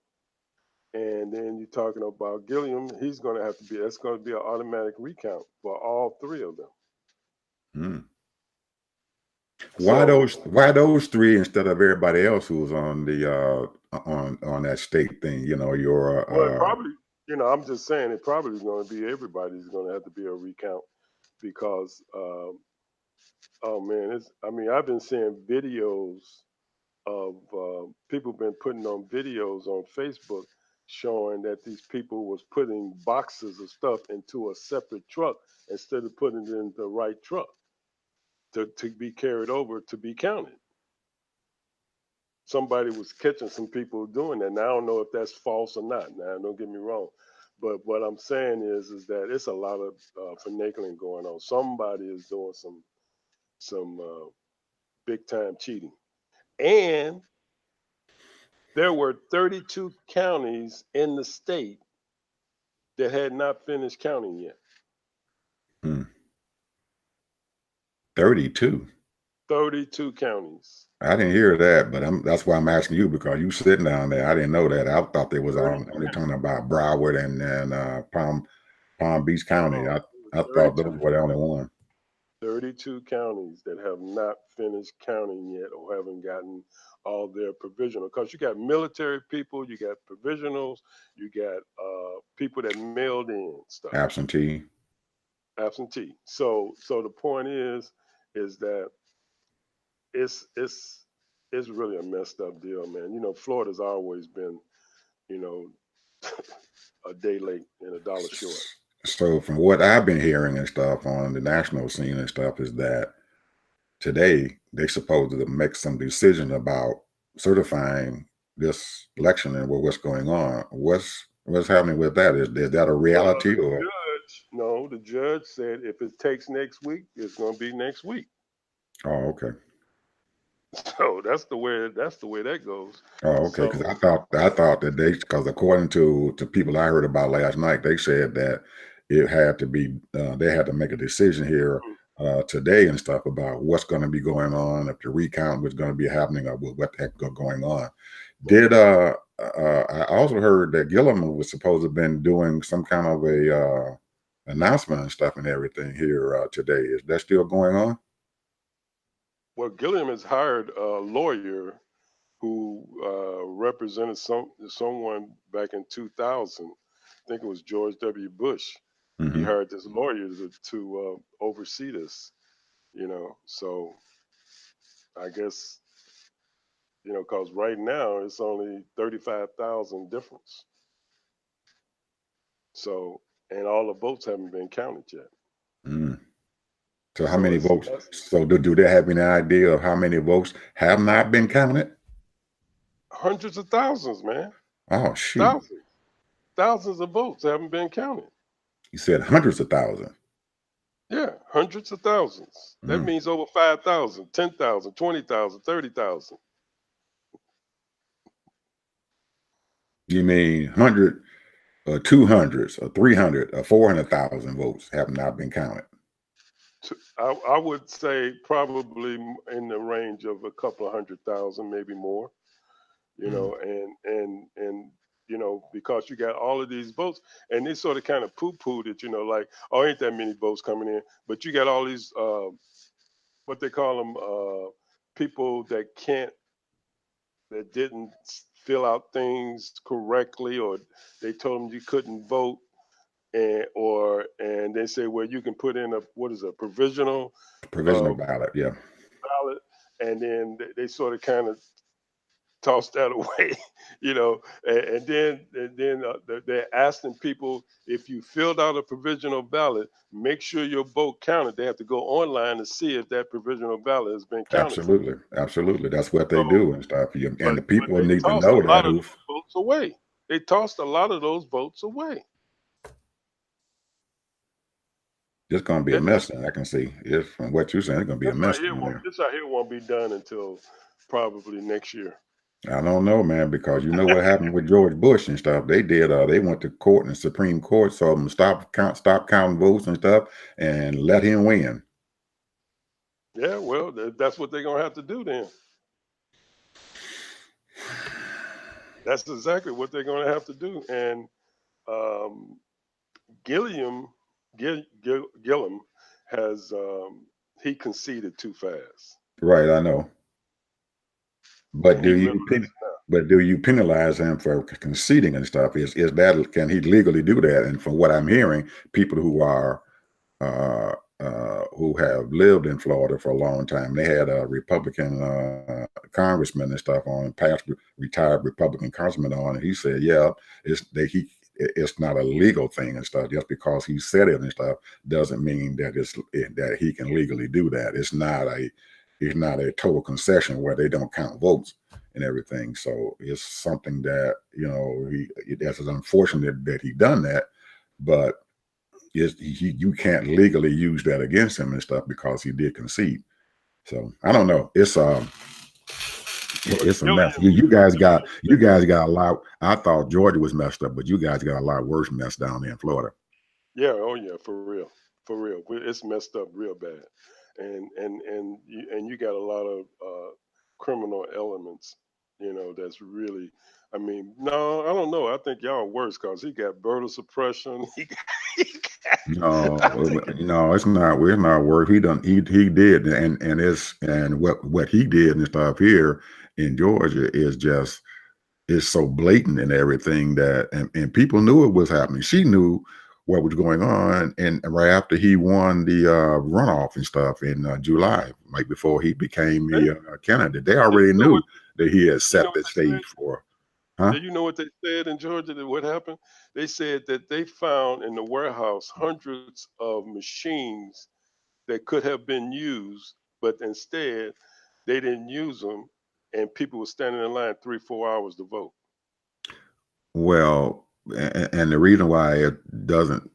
and then you're talking about Gilliam. He's going to have to be. That's going to be an automatic recount for all three of them. Hmm. So Why those three instead of everybody else who's on the on that state thing? Your well, it probably, I'm just saying it probably is going to be everybody's going to have to be a recount because, oh man, I mean, I've been seeing videos of people been putting on videos on Facebook showing that these people was putting boxes of stuff into a separate truck instead of putting it in the right truck to be carried over to be counted. Somebody was catching some people doing that. Now I don't know if that's false or not. Now don't get me wrong, but what I'm saying is that it's a lot of finagling going on. Somebody is doing some big time cheating, and there were 32 counties in the state that had not finished counting yet. 32. 32 counties. I didn't hear that, but that's why I'm asking you because you sitting down there. I didn't know that. I thought they was 32 only talking counties. about Broward and Palm Beach County. No, I thought those 32. were the only one. 32 counties that have not finished counting yet or haven't gotten all their provisional. Because you got military people, you got provisionals, you got people that mailed in stuff, Absentee. absentee. So the point is that it's it's really a messed up deal, man. Florida's always been, you know, a day late and a dollar short. So from what I've been hearing and stuff on the national scene and stuff is that today they supposed to make some decision about certifying this election and what's going on. What's happening with that? Is that a Well, reality the or? judge, no, the judge said if it takes next week, it's going to be next week. Oh, okay. So that's the way that goes. Oh, okay. Because So I thought that because according to people I heard about last night, they said that it had to be they had to make a decision here today and stuff about what's going to be going on, if the recount was going to be happening or what the heck going on. Did I also heard that Gillum was supposed to have been doing some kind of a announcement and stuff and everything here today. Is that still going on? Well, Gilliam has hired a lawyer who represented someone back in 2000. I think it was George W. Bush. He Hmm. hired this lawyer to oversee this. So I guess because right now it's only 35,000 difference. So and all the votes haven't been counted yet. Mm. So how So many it's votes? that's So do they have any idea of how many votes have not been counted? hundreds of thousands, man. Oh shoot! Thousands, thousands of votes haven't been counted. You said hundreds of thousands. Yeah, hundreds of thousands. That Mm. means over 5,000, 10,000, 20,000, 30,000. You mean 100 or 200s or 300 or 400,000 votes have not been counted? I would say probably in the range of a couple of 100,000, maybe more. Mm. And because you got all of these votes, and they sort of kind of poo-pooed it, like, oh, ain't that many votes coming in, but you got all these what they call them people that didn't fill out things correctly, or they told them you couldn't vote, and they say, well, you can put in a provisional Provisional uh, ballot, yeah. ballot, and then they sort of kind of toss that away, and then they're asking people, if you filled out a provisional ballot, make sure your vote counted. They have to go online to see if that provisional ballot has been counted. Absolutely, absolutely. That's what they So, do and stuff. And but the but people they need to tossed a know that lot of who those votes away. They tossed a lot of those votes away. it's going to be a That, mess. And I can see if from what you're saying, it's going to be a this mess right here down won't there. this right here won't be done until probably next year. I don't know, man, because you know what happened with George Bush and stuff. They did. They went to court and the Supreme Court told them stop counting votes and stuff, and let him win. Yeah, well, that's what they're gonna have to do then. That's exactly what they're gonna have to do. And um, Gilliam Gillum has he conceded too fast, Right, I know. But and he do realized you penalize him for conceding and stuff? Is that, can he legally do that? And from what I'm hearing, people uh, who have lived in Florida for a long time, they had a Republican congressman and stuff on, past retired Republican congressman on, and he said, yeah, it's not a legal thing and stuff. Just because he said it and stuff doesn't mean that that he can legally do that. It's not a total concession where they don't count votes and everything. So it's something that, that's unfortunate that he done that, but you can't legally use that against him and stuff because he did concede. So I don't know. It's a mess. You guys got a lot. I thought Georgia was messed up, but you guys got a lot worse mess down there in Florida. Yeah, oh yeah, for real. It's messed up real bad, and you got a lot of criminal elements. That's really. I mean, no, I don't know. I think y'all are worse because he got voter suppression. I No, think no, it's not. We're not worse. He did, and what he did and stuff here in Georgia is so blatant and everything that, and people knew it was happening. She knew what was going on, and right after he won the runoff and stuff in July, like before he became they, the candidate, they you already know what knew that he had you know set what the they said. stage for, huh? Do you know what they said in Georgia? That what happened? They said that they found in the warehouse hundreds of machines that could have been used, but instead they didn't use them, and people were standing in line 3-4 hours to vote. Well, and the reason why it doesn't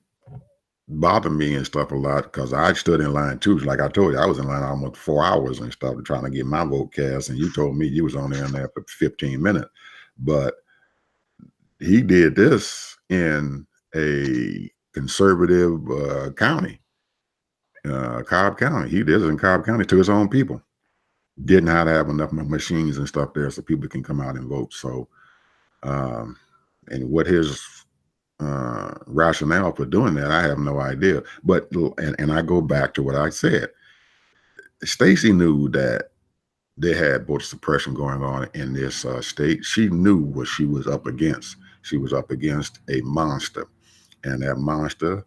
bother me and stuff a lot, because I stood in line too. Like I told you, I was in line almost 4 hours and stuff trying to get my vote cast, and you told me you was on there for 15 minutes. But he did this in a conservative county, Cobb County. He did it in Cobb County to his own people. did not have enough machines and stuff there so people can come out and vote. So, and what his rationale for doing that, I have no idea. But and I go back to what I said. Stacey knew that they had voter suppression going on in this state. She knew what she was up against. She was up against a monster, and that monster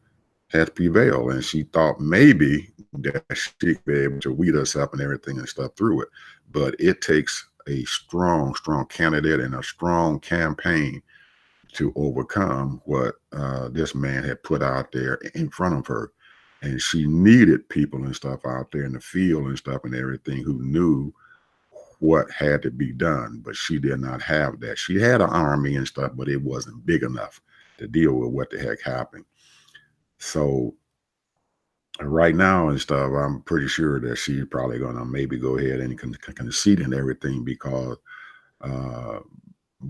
has prevailed. And she thought maybe that she could be able to weed us up and everything and stuff through it. But it takes a strong, strong candidate and a strong campaign to overcome what this man had put out there in front of her. And she needed people and stuff out there in the field and stuff and everything who knew what had to be done, but she did not have that. She had an army and stuff, but it wasn't big enough to deal with what the heck happened. So right now and stuff, I'm pretty sure that she's probably gonna maybe go ahead and concede and everything because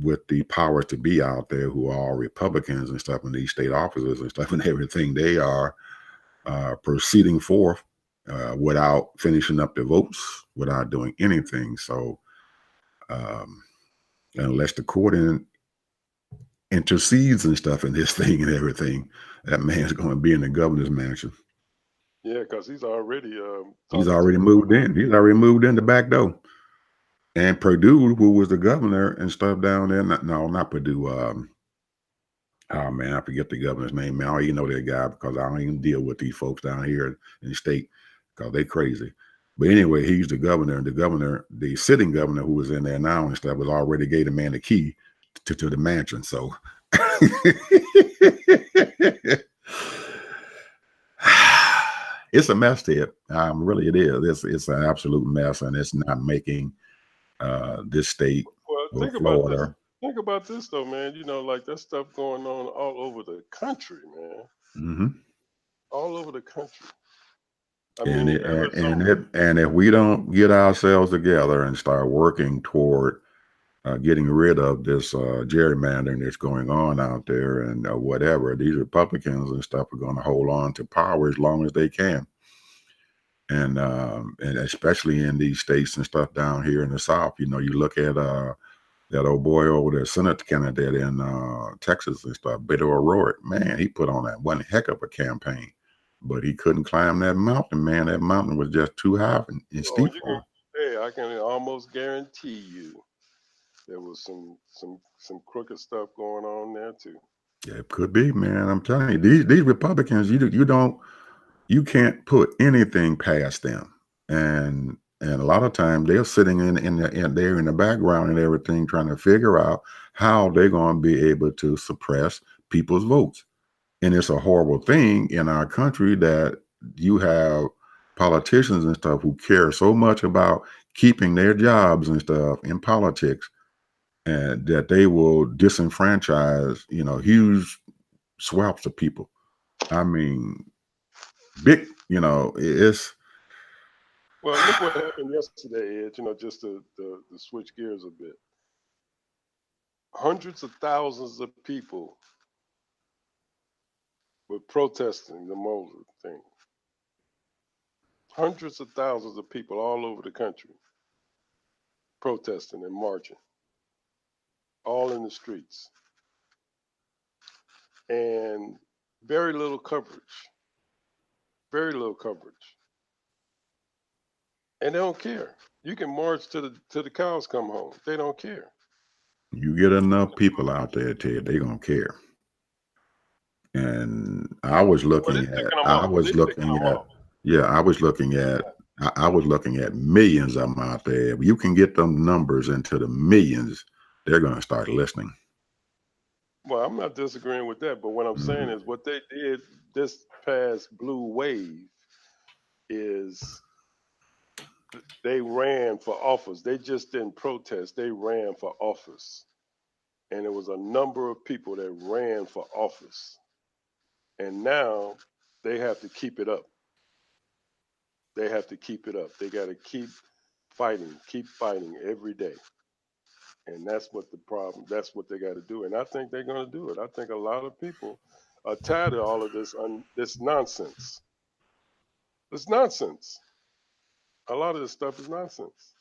with the powers to be out there who are all Republicans and stuff in these state offices and stuff and everything, they are proceeding forth without finishing up the votes, without doing anything. So unless the court intercedes and stuff in this thing and everything, that man's going to be in the governor's mansion. Yeah, because he's already He's already moved in. He's already moved in the back door. And Purdue, who was the governor and stuff down there, not Purdue. Oh man, I forget the governor's name. Man, I don't even know that guy because I don't even deal with these folks down here in the state because they crazy. But anyway, he's the governor, and the sitting governor who was in there now and stuff was already gave the man the key to the mansion. So it's a mess here. Really, it is. It's an absolute mess, and it's not making this state or Florida. Think about this though, man. You know, like that stuff going on all over the country, man. Mm-hmm. All over the country. And if we don't get ourselves together and start working toward getting rid of this gerrymandering that's going on out there and whatever, these Republicans and stuff are going to hold on to power as long as they can. And especially in these states and stuff down here in the South, you know, you look at that old boy over there, Senate candidate in Texas and stuff, Beto O'Rourke, man, he put on that one heck of a campaign. But he couldn't climb that mountain, man. That mountain was just too high and steep for him. Hey, I can almost guarantee you there was some crooked stuff going on there too. Yeah, it could be, man. I'm telling you, these Republicans, you can't put anything past them. And a lot of times they're sitting in the background and everything, trying to figure out how they're going to be able to suppress people's votes. And it's a horrible thing in our country that you have politicians and stuff who care so much about keeping their jobs and stuff in politics, and that they will disenfranchise, you know, huge swaths of people. I mean, big, you know, it's. Well, look what happened yesterday, Ed. You know, just to switch gears a bit. Hundreds of thousands of people were protesting the Mueller thing. Hundreds of thousands of people all over the country protesting and marching, all in the streets. And very little coverage. Very little coverage. And they don't care. You can march till the cows come home. They don't care. You get enough people out there, Ted, they gonna care. And I was looking at millions of them out there. If you can get them numbers into the millions, they're gonna start listening. Well, I'm not disagreeing with that, but what I'm saying is what they did this past blue wave is they ran for office. They just didn't protest. They ran for office. And there was a number of people that ran for office. And now they have to keep it up. They have to keep it up. They got to keep fighting every day. And that's what that's what they got to do. And I think they're going to do it. I think a lot of people are tired of all of this nonsense. It's nonsense. A lot of this stuff is nonsense.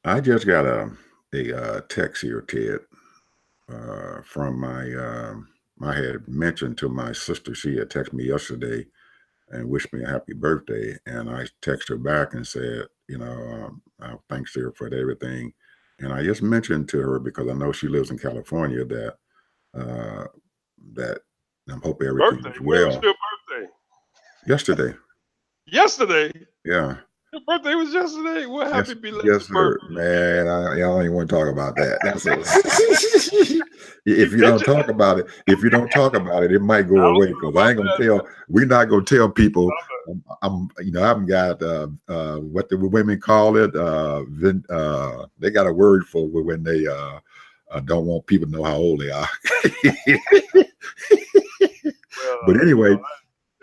I just got a text here, Ted, from I had mentioned to my sister. She had texted me yesterday and wished me a happy birthday, and I texted her back and said, thanks to her for everything. And I just mentioned to her because I know she lives in California that I hope everything Birthday? is When was well. your birthday? Yesterday, Yesterday. yeah. Your birthday was yesterday. Well, happy Yes, belated sir, birthday again. man. I don't even want to talk about that. That's a, You if you don't mentioned talk about it, it might go I was away talking because I about ain't gonna that. tell. We're not gonna tell people. I haven't got what the women call it. They got a word for when they don't want people to know how old they are. But Well, anyway,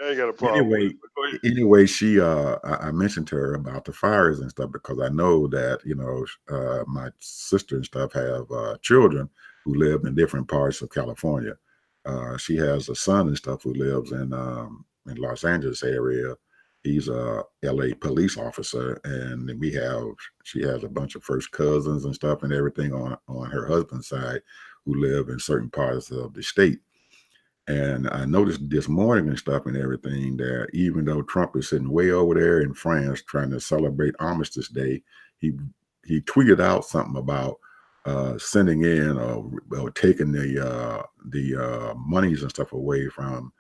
I ain't got a problem with anyway, it. But go ahead. she I mentioned to her about the fires and stuff because I know that my sister and stuff have children who live in different parts of California. She has a son and stuff who lives in Los Angeles area. He's a LA police officer, and she has a bunch of first cousins and stuff and everything on her husband's side who live in certain parts of the state. And I noticed this morning and stuff and everything that even though Trump is sitting way over there in France trying to celebrate Armistice Day, he tweeted out something about sending in or taking the monies and stuff away from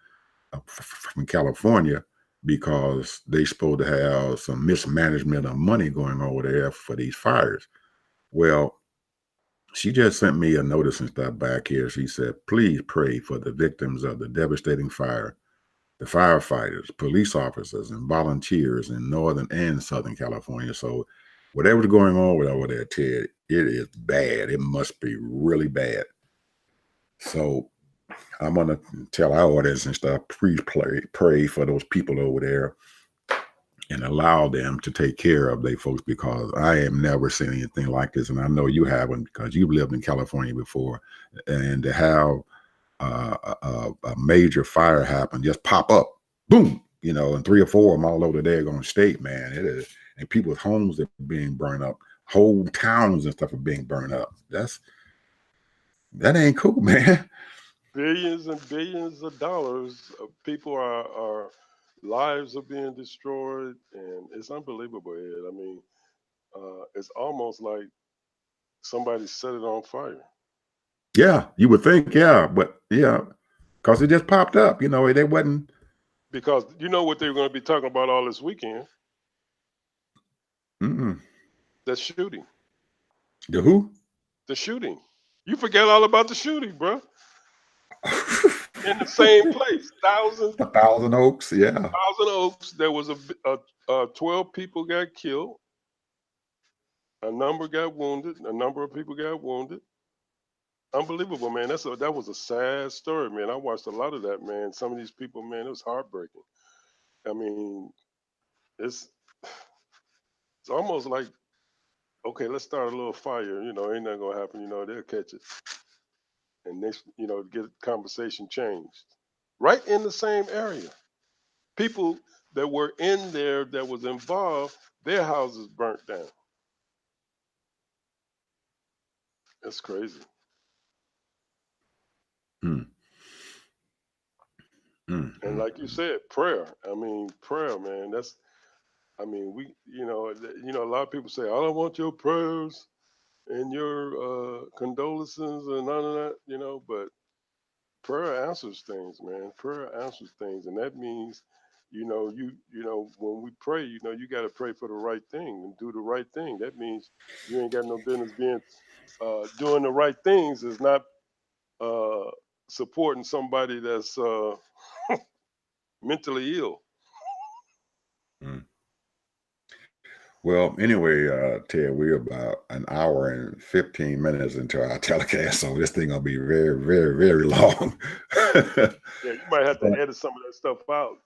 California because they supposed to have some mismanagement of money going over there for these fires. Well, she just sent me a notice and stuff back here. She said, please pray for the victims of the devastating fire, the firefighters, police officers, and volunteers in Northern and Southern California. So whatever's going on over there, Ted, it is bad. It must be really bad. So I'm going to tell our audience and stuff, please pray for those people over there and allow them to take care of their folks because I have never seen anything like this. And I know you haven't because you've lived in California before. And to have a major fire happen, just pop up, boom, and 3 or 4 of them all over the daggone state, man. It is. And people's homes are being burned up. Whole towns and stuff are being burned up. That ain't cool, man. Billions and billions of dollars of people are lives are being destroyed, and it's unbelievable, Ed. I mean, it's almost like somebody set it on fire. Yeah, you would think, yeah, but yeah, because it just popped up. They wasn't. Because you know what they're going to be talking about all this weekend? Mm-mm. The shooting. The who? The shooting. You forget all about the shooting, bro. In the same place, thousands, A Thousand Oaks, yeah. Thousand Oaks. There was 12 people got killed. A number got wounded. A number of people got wounded. Unbelievable, man. That was a sad story, man. I watched a lot of that, man. Some of these people, man, it was heartbreaking. I mean, it's it's almost like, okay, let's start a little fire. Ain't nothing gonna happen. They'll catch it, and next, get conversation changed. Right in the same area, people that were in there that was involved, their houses burnt down. That's crazy. Mm. And like you said, prayer. I mean, prayer, man. I mean, a lot of people say, I don't want your prayers and your condolences and none of that, but prayer answers things, man. Prayer answers things. And that means, when we pray, you got to pray for the right thing and do the right thing. That means you ain't got no business doing the right things is not uh, supporting somebody that's mentally ill. Mm. Well, anyway, Ted, we're about an hour and 15 minutes into our telecast, so this thing gonna be very, very, very long. Yeah, you might have to edit some of that stuff out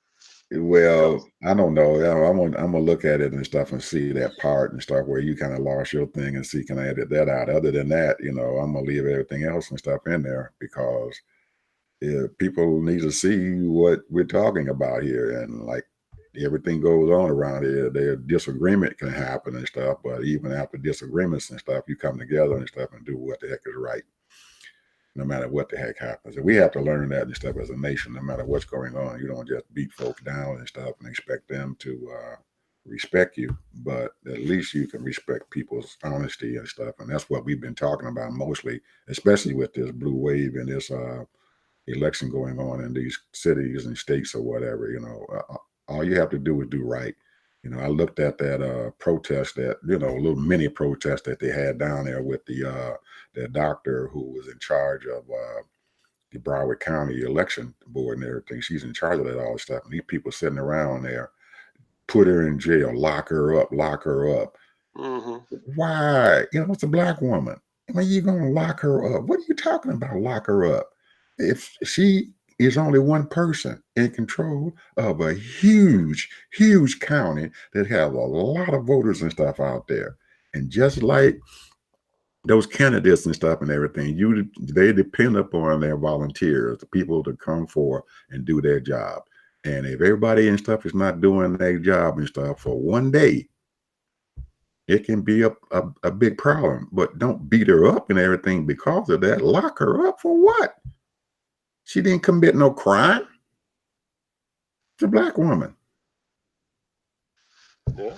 because Well, I don't know. I'm gonna look at it and stuff and see that part and stuff where you kind of lost your thing and see can I edit that out. Other than that, I'm gonna leave everything else and stuff in there because people need to see what we're talking about here. And like everything goes on around here. Their disagreement can happen and stuff, but even after disagreements and stuff, you come together and stuff and do what the heck is right, no matter what the heck happens. And we have to learn that and stuff as a nation, no matter what's going on. You don't just beat folks down and stuff and expect them to respect you, but at least you can respect people's honesty and stuff. And that's what we've been talking about mostly, especially with this blue wave and this election going on in these cities and states or whatever. All you have to do is do right. I looked at that protest, that little mini protest that they had down there with the doctor who was in charge of the Broward County election board and everything. She's in charge of that all stuff. And these people sitting around there, put her in jail, lock her up, lock her up. Mm-hmm. Why? It's a black woman. When you gonna lock her up? What are you talking about? Lock her up? If she is only one person in control of a huge, huge county that has a lot of voters and stuff out there, and just like those candidates and stuff and everything, they depend upon their volunteers, the people to come forward and do their job. And if everybody and stuff is not doing their job and stuff for one day, it can be a big problem. But don't beat her up and everything because of that. Lock her up for what? She didn't commit no crime. It's a black woman. Yeah.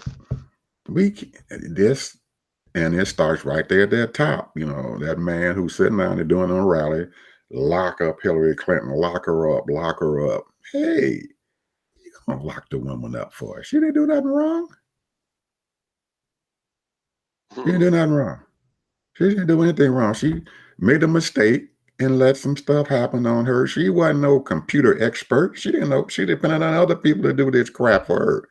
And it starts right there at that top. That man who's sitting down there doing a rally, lock up Hillary Clinton, lock her up, lock her up. Hey, you gonna lock the woman up for her? She didn't do nothing wrong. She didn't do nothing wrong. She didn't do anything wrong. She made a mistake and let some stuff happen on her. She wasn't no computer expert. She didn't know. She depended on other people to do this crap for her.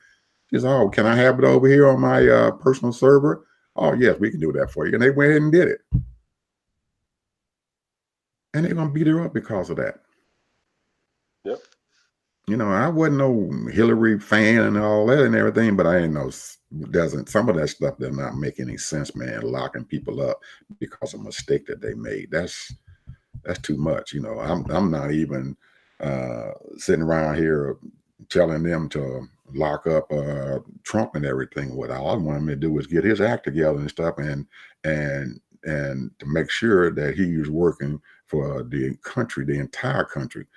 She's, oh, can I have it over here on my personal server? Oh, yes, we can do that for you. And they went ahead and did it. And they're going to beat her up because of that. Yep. I wasn't no Hillary fan and all that and everything, but I ain't know some of that stuff does not make any sense, man. Locking people up because of a mistake that they made. That's too much. I'm not even sitting around here telling them to lock up Trump and everything. What all I want him to do is get his act together and stuff, and to make sure that he's working for the country, the entire country.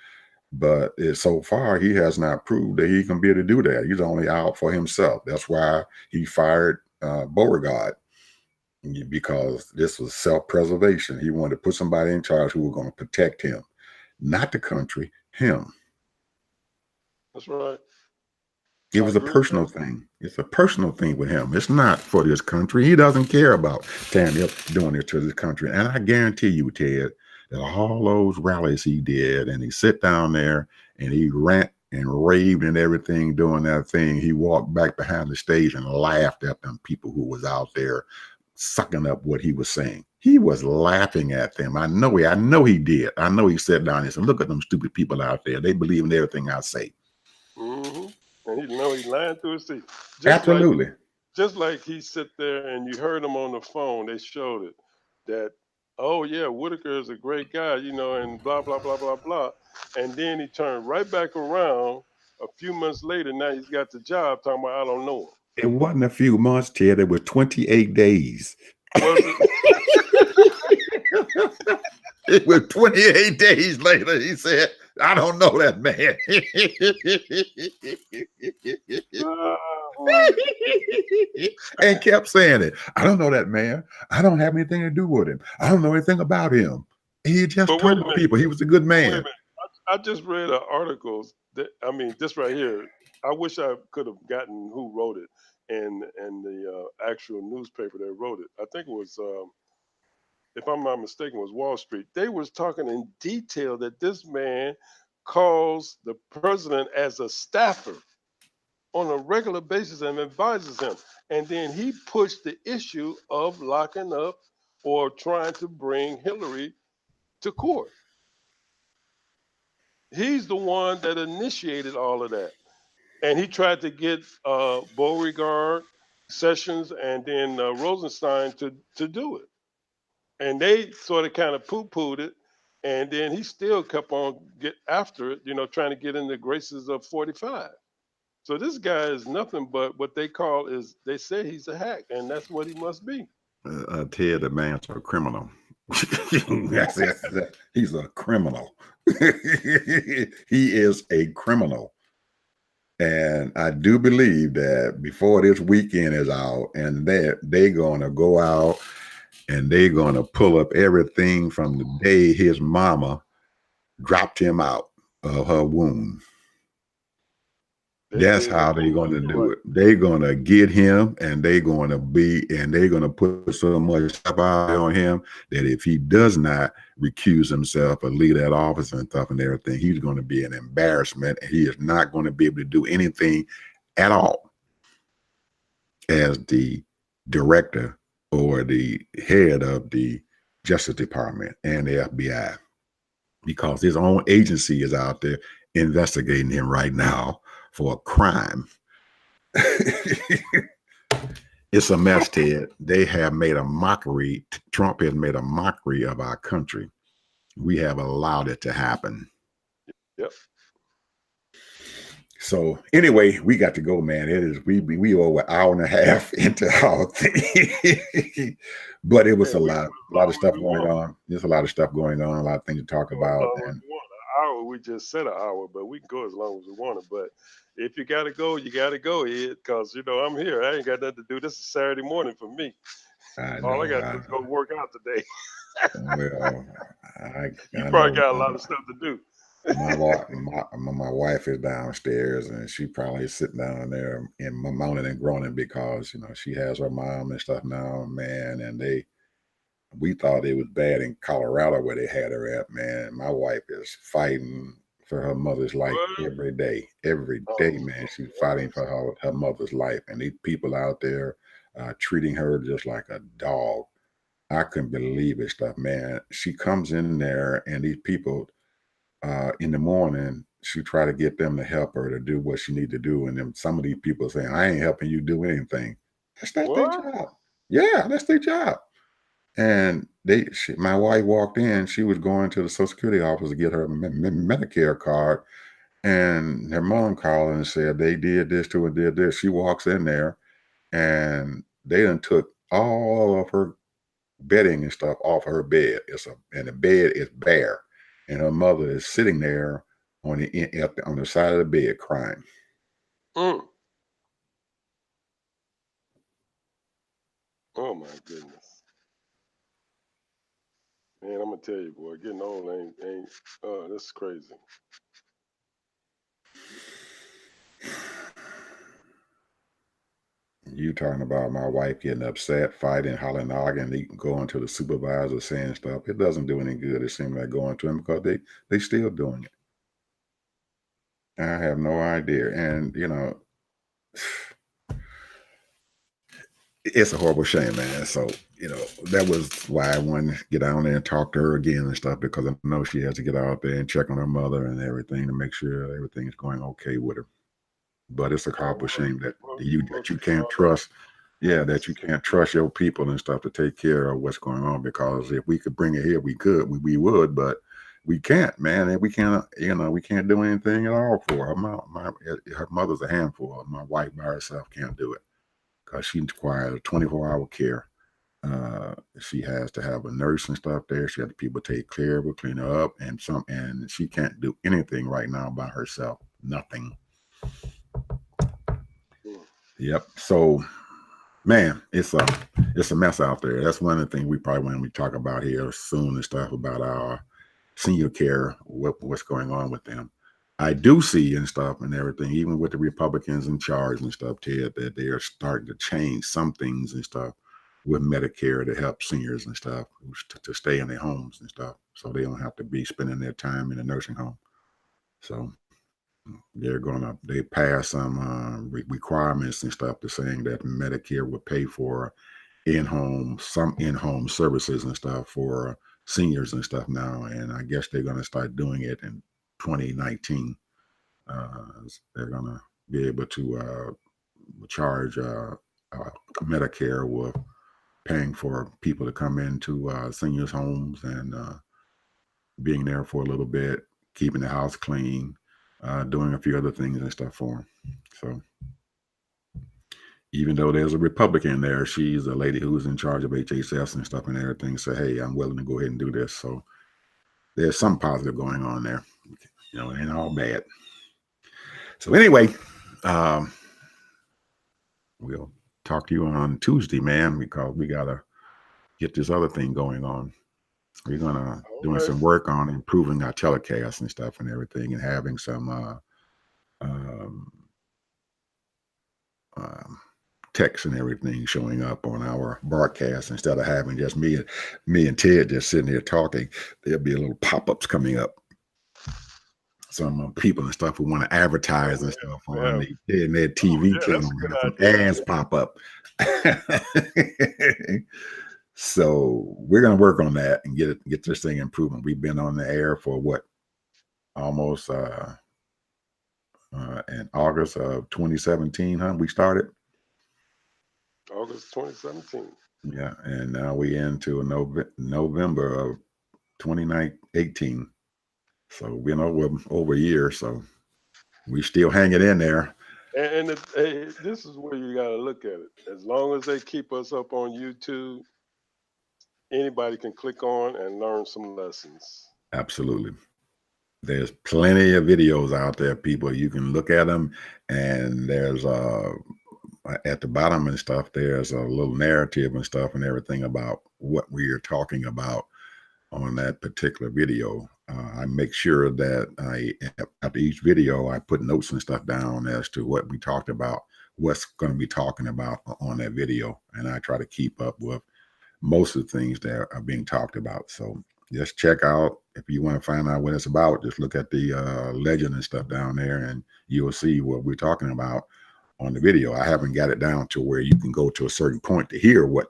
But so far, he has not proved that he can be able to do that. He's only out for himself. That's why he fired Beauregard, because this was self-preservation. He wanted to put somebody in charge who was going to protect him, not the country, him. That's right. It was a personal thing. It's a personal thing with him. It's not for this country. He doesn't care about standing up doing it to this country. And I guarantee you, Ted, that all those rallies he did, and he sit down there and he rant and raved and everything doing that thing, he walked back behind the stage and laughed at them people who was out there sucking up what he was saying. He was laughing at them. I know he did. I know he sat down and said, look at them stupid people out there. They believe in everything I say. Mm-hmm. And he's lying through his teeth. Absolutely. Just like he sit there and you heard him on the phone, they showed it, that, oh yeah, Whitaker is a great guy, and blah, blah, blah, blah, blah. And then he turned right back around a few months later. Now he's got the job talking about, I don't know him. It wasn't a few months, Ted. It was 28 days. Was it? It was 28 days later. He said, I don't know that man. And kept saying it. I don't know that man. I don't have anything to do with him. I don't know anything about him. He just told people he was a good man. I just read an article this right here. I wish I could have gotten who wrote it and the actual newspaper that wrote it. I think it was, if I'm not mistaken, was Wall Street. They was talking in detail that this man calls the president as a staffer on a regular basis and advises him. And then he pushed the issue of locking up or trying to bring Hillary to court. He's the one that initiated all of that. And he tried to get Beauregard, Sessions, and then Rosenstein to do it. And they sort of kind of poo-pooed it. And then he still kept on get after it, trying to get in the graces of 45. So this guy is nothing but what they call is they say he's a hack, and that's what he must be. Ted, the man's a criminal. He's a criminal. He is a criminal. And I do believe that before this weekend is out, and they're going to go out and they're going to pull up everything from the day his mama dropped him out of her womb. That's how they're going to do it. They're going to get him, and they're going to put so much stuff out on him that if he does not recuse himself or leave that office and stuff and everything, he's going to be an embarrassment, and he is not going to be able to do anything at all as the director or the head of the Justice Department and the FBI, because his own agency is out there investigating him right now for a crime. It's a mess, Ted. They have made a mockery. Trump has made a mockery of our country. We have allowed it to happen. Yep. So anyway, we got to go, man. It is we over an hour and a half into our thing, but it was a lot of stuff going on. There's a lot of stuff going on, a lot of things to talk about. And an hour, we just said an hour, but we can go as long as we want to. But if you got to go, you got to go, Ed, because, I'm here. I ain't got nothing to do. This is Saturday morning for me. All I got to do is go work out today. Well, you probably got a lot of stuff to do. My wife is downstairs, and she probably sitting down there and moaning and groaning because, she has her mom and stuff now, man, and we thought it was bad in Colorado where they had her at, man. My wife is fighting for her mother's life every day, man. She's fighting for her mother's life, and these people out there treating her just like a dog. I couldn't believe it stuff, man. She comes in there, and these people in the morning, she try to get them to help her to do what she need to do, and then some of these people saying, "I ain't helping you do anything." That's not their job. Yeah, that's their job. And my wife walked in. She was going to the Social Security office to get her Medicare card, and her mom called and said they did this to her, did this. She walks in there, and they done took all of her bedding and stuff off her bed. And the bed is bare, and her mother is sitting there on the side of the bed crying. Oh my goodness. Man, I'm gonna tell you, boy, getting old ain't this is crazy. You talking about my wife getting upset, fighting, hollering, arguing, going to the supervisor saying stuff. It doesn't do any good. It seems like going to them because they still doing it. I have no idea. And, it's a horrible shame, man. So, that was why I wanted to get down there and talk to her again and stuff, because I know she has to get out there and check on her mother and everything to make sure everything is going okay with her. But it's a horrible shame that you can't trust. Yeah, that you can't trust your people and stuff to take care of what's going on, because if we could bring it here, we could, we would, but we can't, man. And we can't, we can't do anything at all for her. Her mother's a handful. My wife by herself can't do it because she requires 24-hour care. She has to have a nurse and stuff there. She has people take care of her, clean her up, and she can't do anything right now by herself. Nothing. Yep. So, man, it's a mess out there. That's one of the things we probably want to talk about here soon and stuff about our senior care, what's going on with them. I do see and stuff and everything, even with the Republicans in charge and stuff, Ted, that they are starting to change some things and stuff with Medicare to help seniors and stuff to stay in their homes and stuff, so they don't have to be spending their time in a nursing home. So they pass some requirements and stuff to saying that Medicare will pay for some in-home services and stuff for seniors and stuff now, and I guess they're going to start doing it in 2019. They're going to be able to charge Medicare with paying for people to come into seniors' homes and being there for a little bit, keeping the house clean, doing a few other things and stuff for him. So even though there's a Republican there, she's a lady who's in charge of HHS and stuff and everything. So, hey, I'm willing to go ahead and do this. So there's some positive going on there. You know, it ain't all bad. So anyway, we'll talk to you on Tuesday, man, because we got to get this other thing going on. We're going to doing some work on improving our telecast and stuff and everything, and having some text and everything showing up on our broadcast instead of having just me and Ted just sitting there talking. There'll be a little pop-ups coming up. Some people and stuff who want to advertise and stuff on their TV channel, some ads pop up. So we're gonna work on that and get this thing improving. We've been on the air for what, almost in August of 2017, huh? We started August 2017. Yeah, and now we into November of 2018. So we're over a year, so we still hanging in there. And this is where you got to look at it. As long as they keep us up on YouTube, anybody can click on and learn some lessons. Absolutely. There's plenty of videos out there, people. You can look at them, and there's at the bottom and stuff, there's a little narrative and stuff and everything about what we are talking about on that particular video. I make sure that after each video, I put notes and stuff down as to what we talked about, what's going to be talking about on that video. And I try to keep up with most of the things that are being talked about. So just check out, if you want to find out what it's about, just look at the legend and stuff down there, and you will see what we're talking about on the video. I haven't got it down to where you can go to a certain point to hear what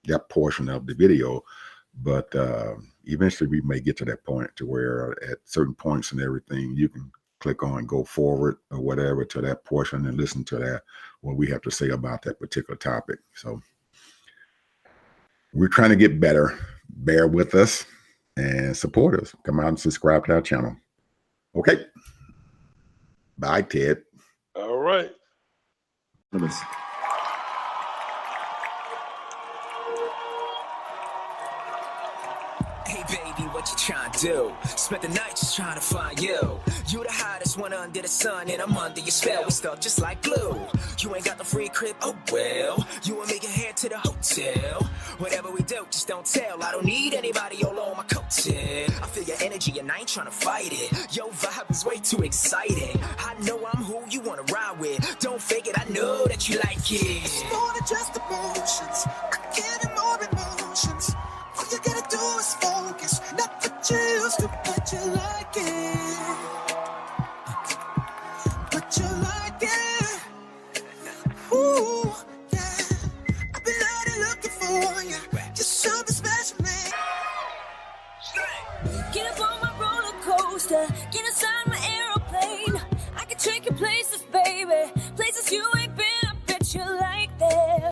that portion of the video, but eventually we may get to that point to where at certain points and everything, you can click on go forward or whatever to that portion and listen to that, what we have to say about that particular topic. So we're trying to get better. Bear with us and support us. Come out and subscribe to our channel. Okay. Bye, Ted. All right. Hey baby, what you trying to do? Spent the night just trying to find you. You the hottest one under the sun, and I'm under your spell. We stuck just like glue. You ain't got the free crib, oh well. You and me can head to the hotel. Whatever we do, just don't tell. I don't need anybody all on my coattail. I feel your energy and I ain't trying to fight it. Your vibe is way too exciting. I know I'm who you wanna ride with. Don't fake it, I know that you like it. It's more than just emotions. I get more emotions. All you gotta do is focus, not what you used to, but you like it.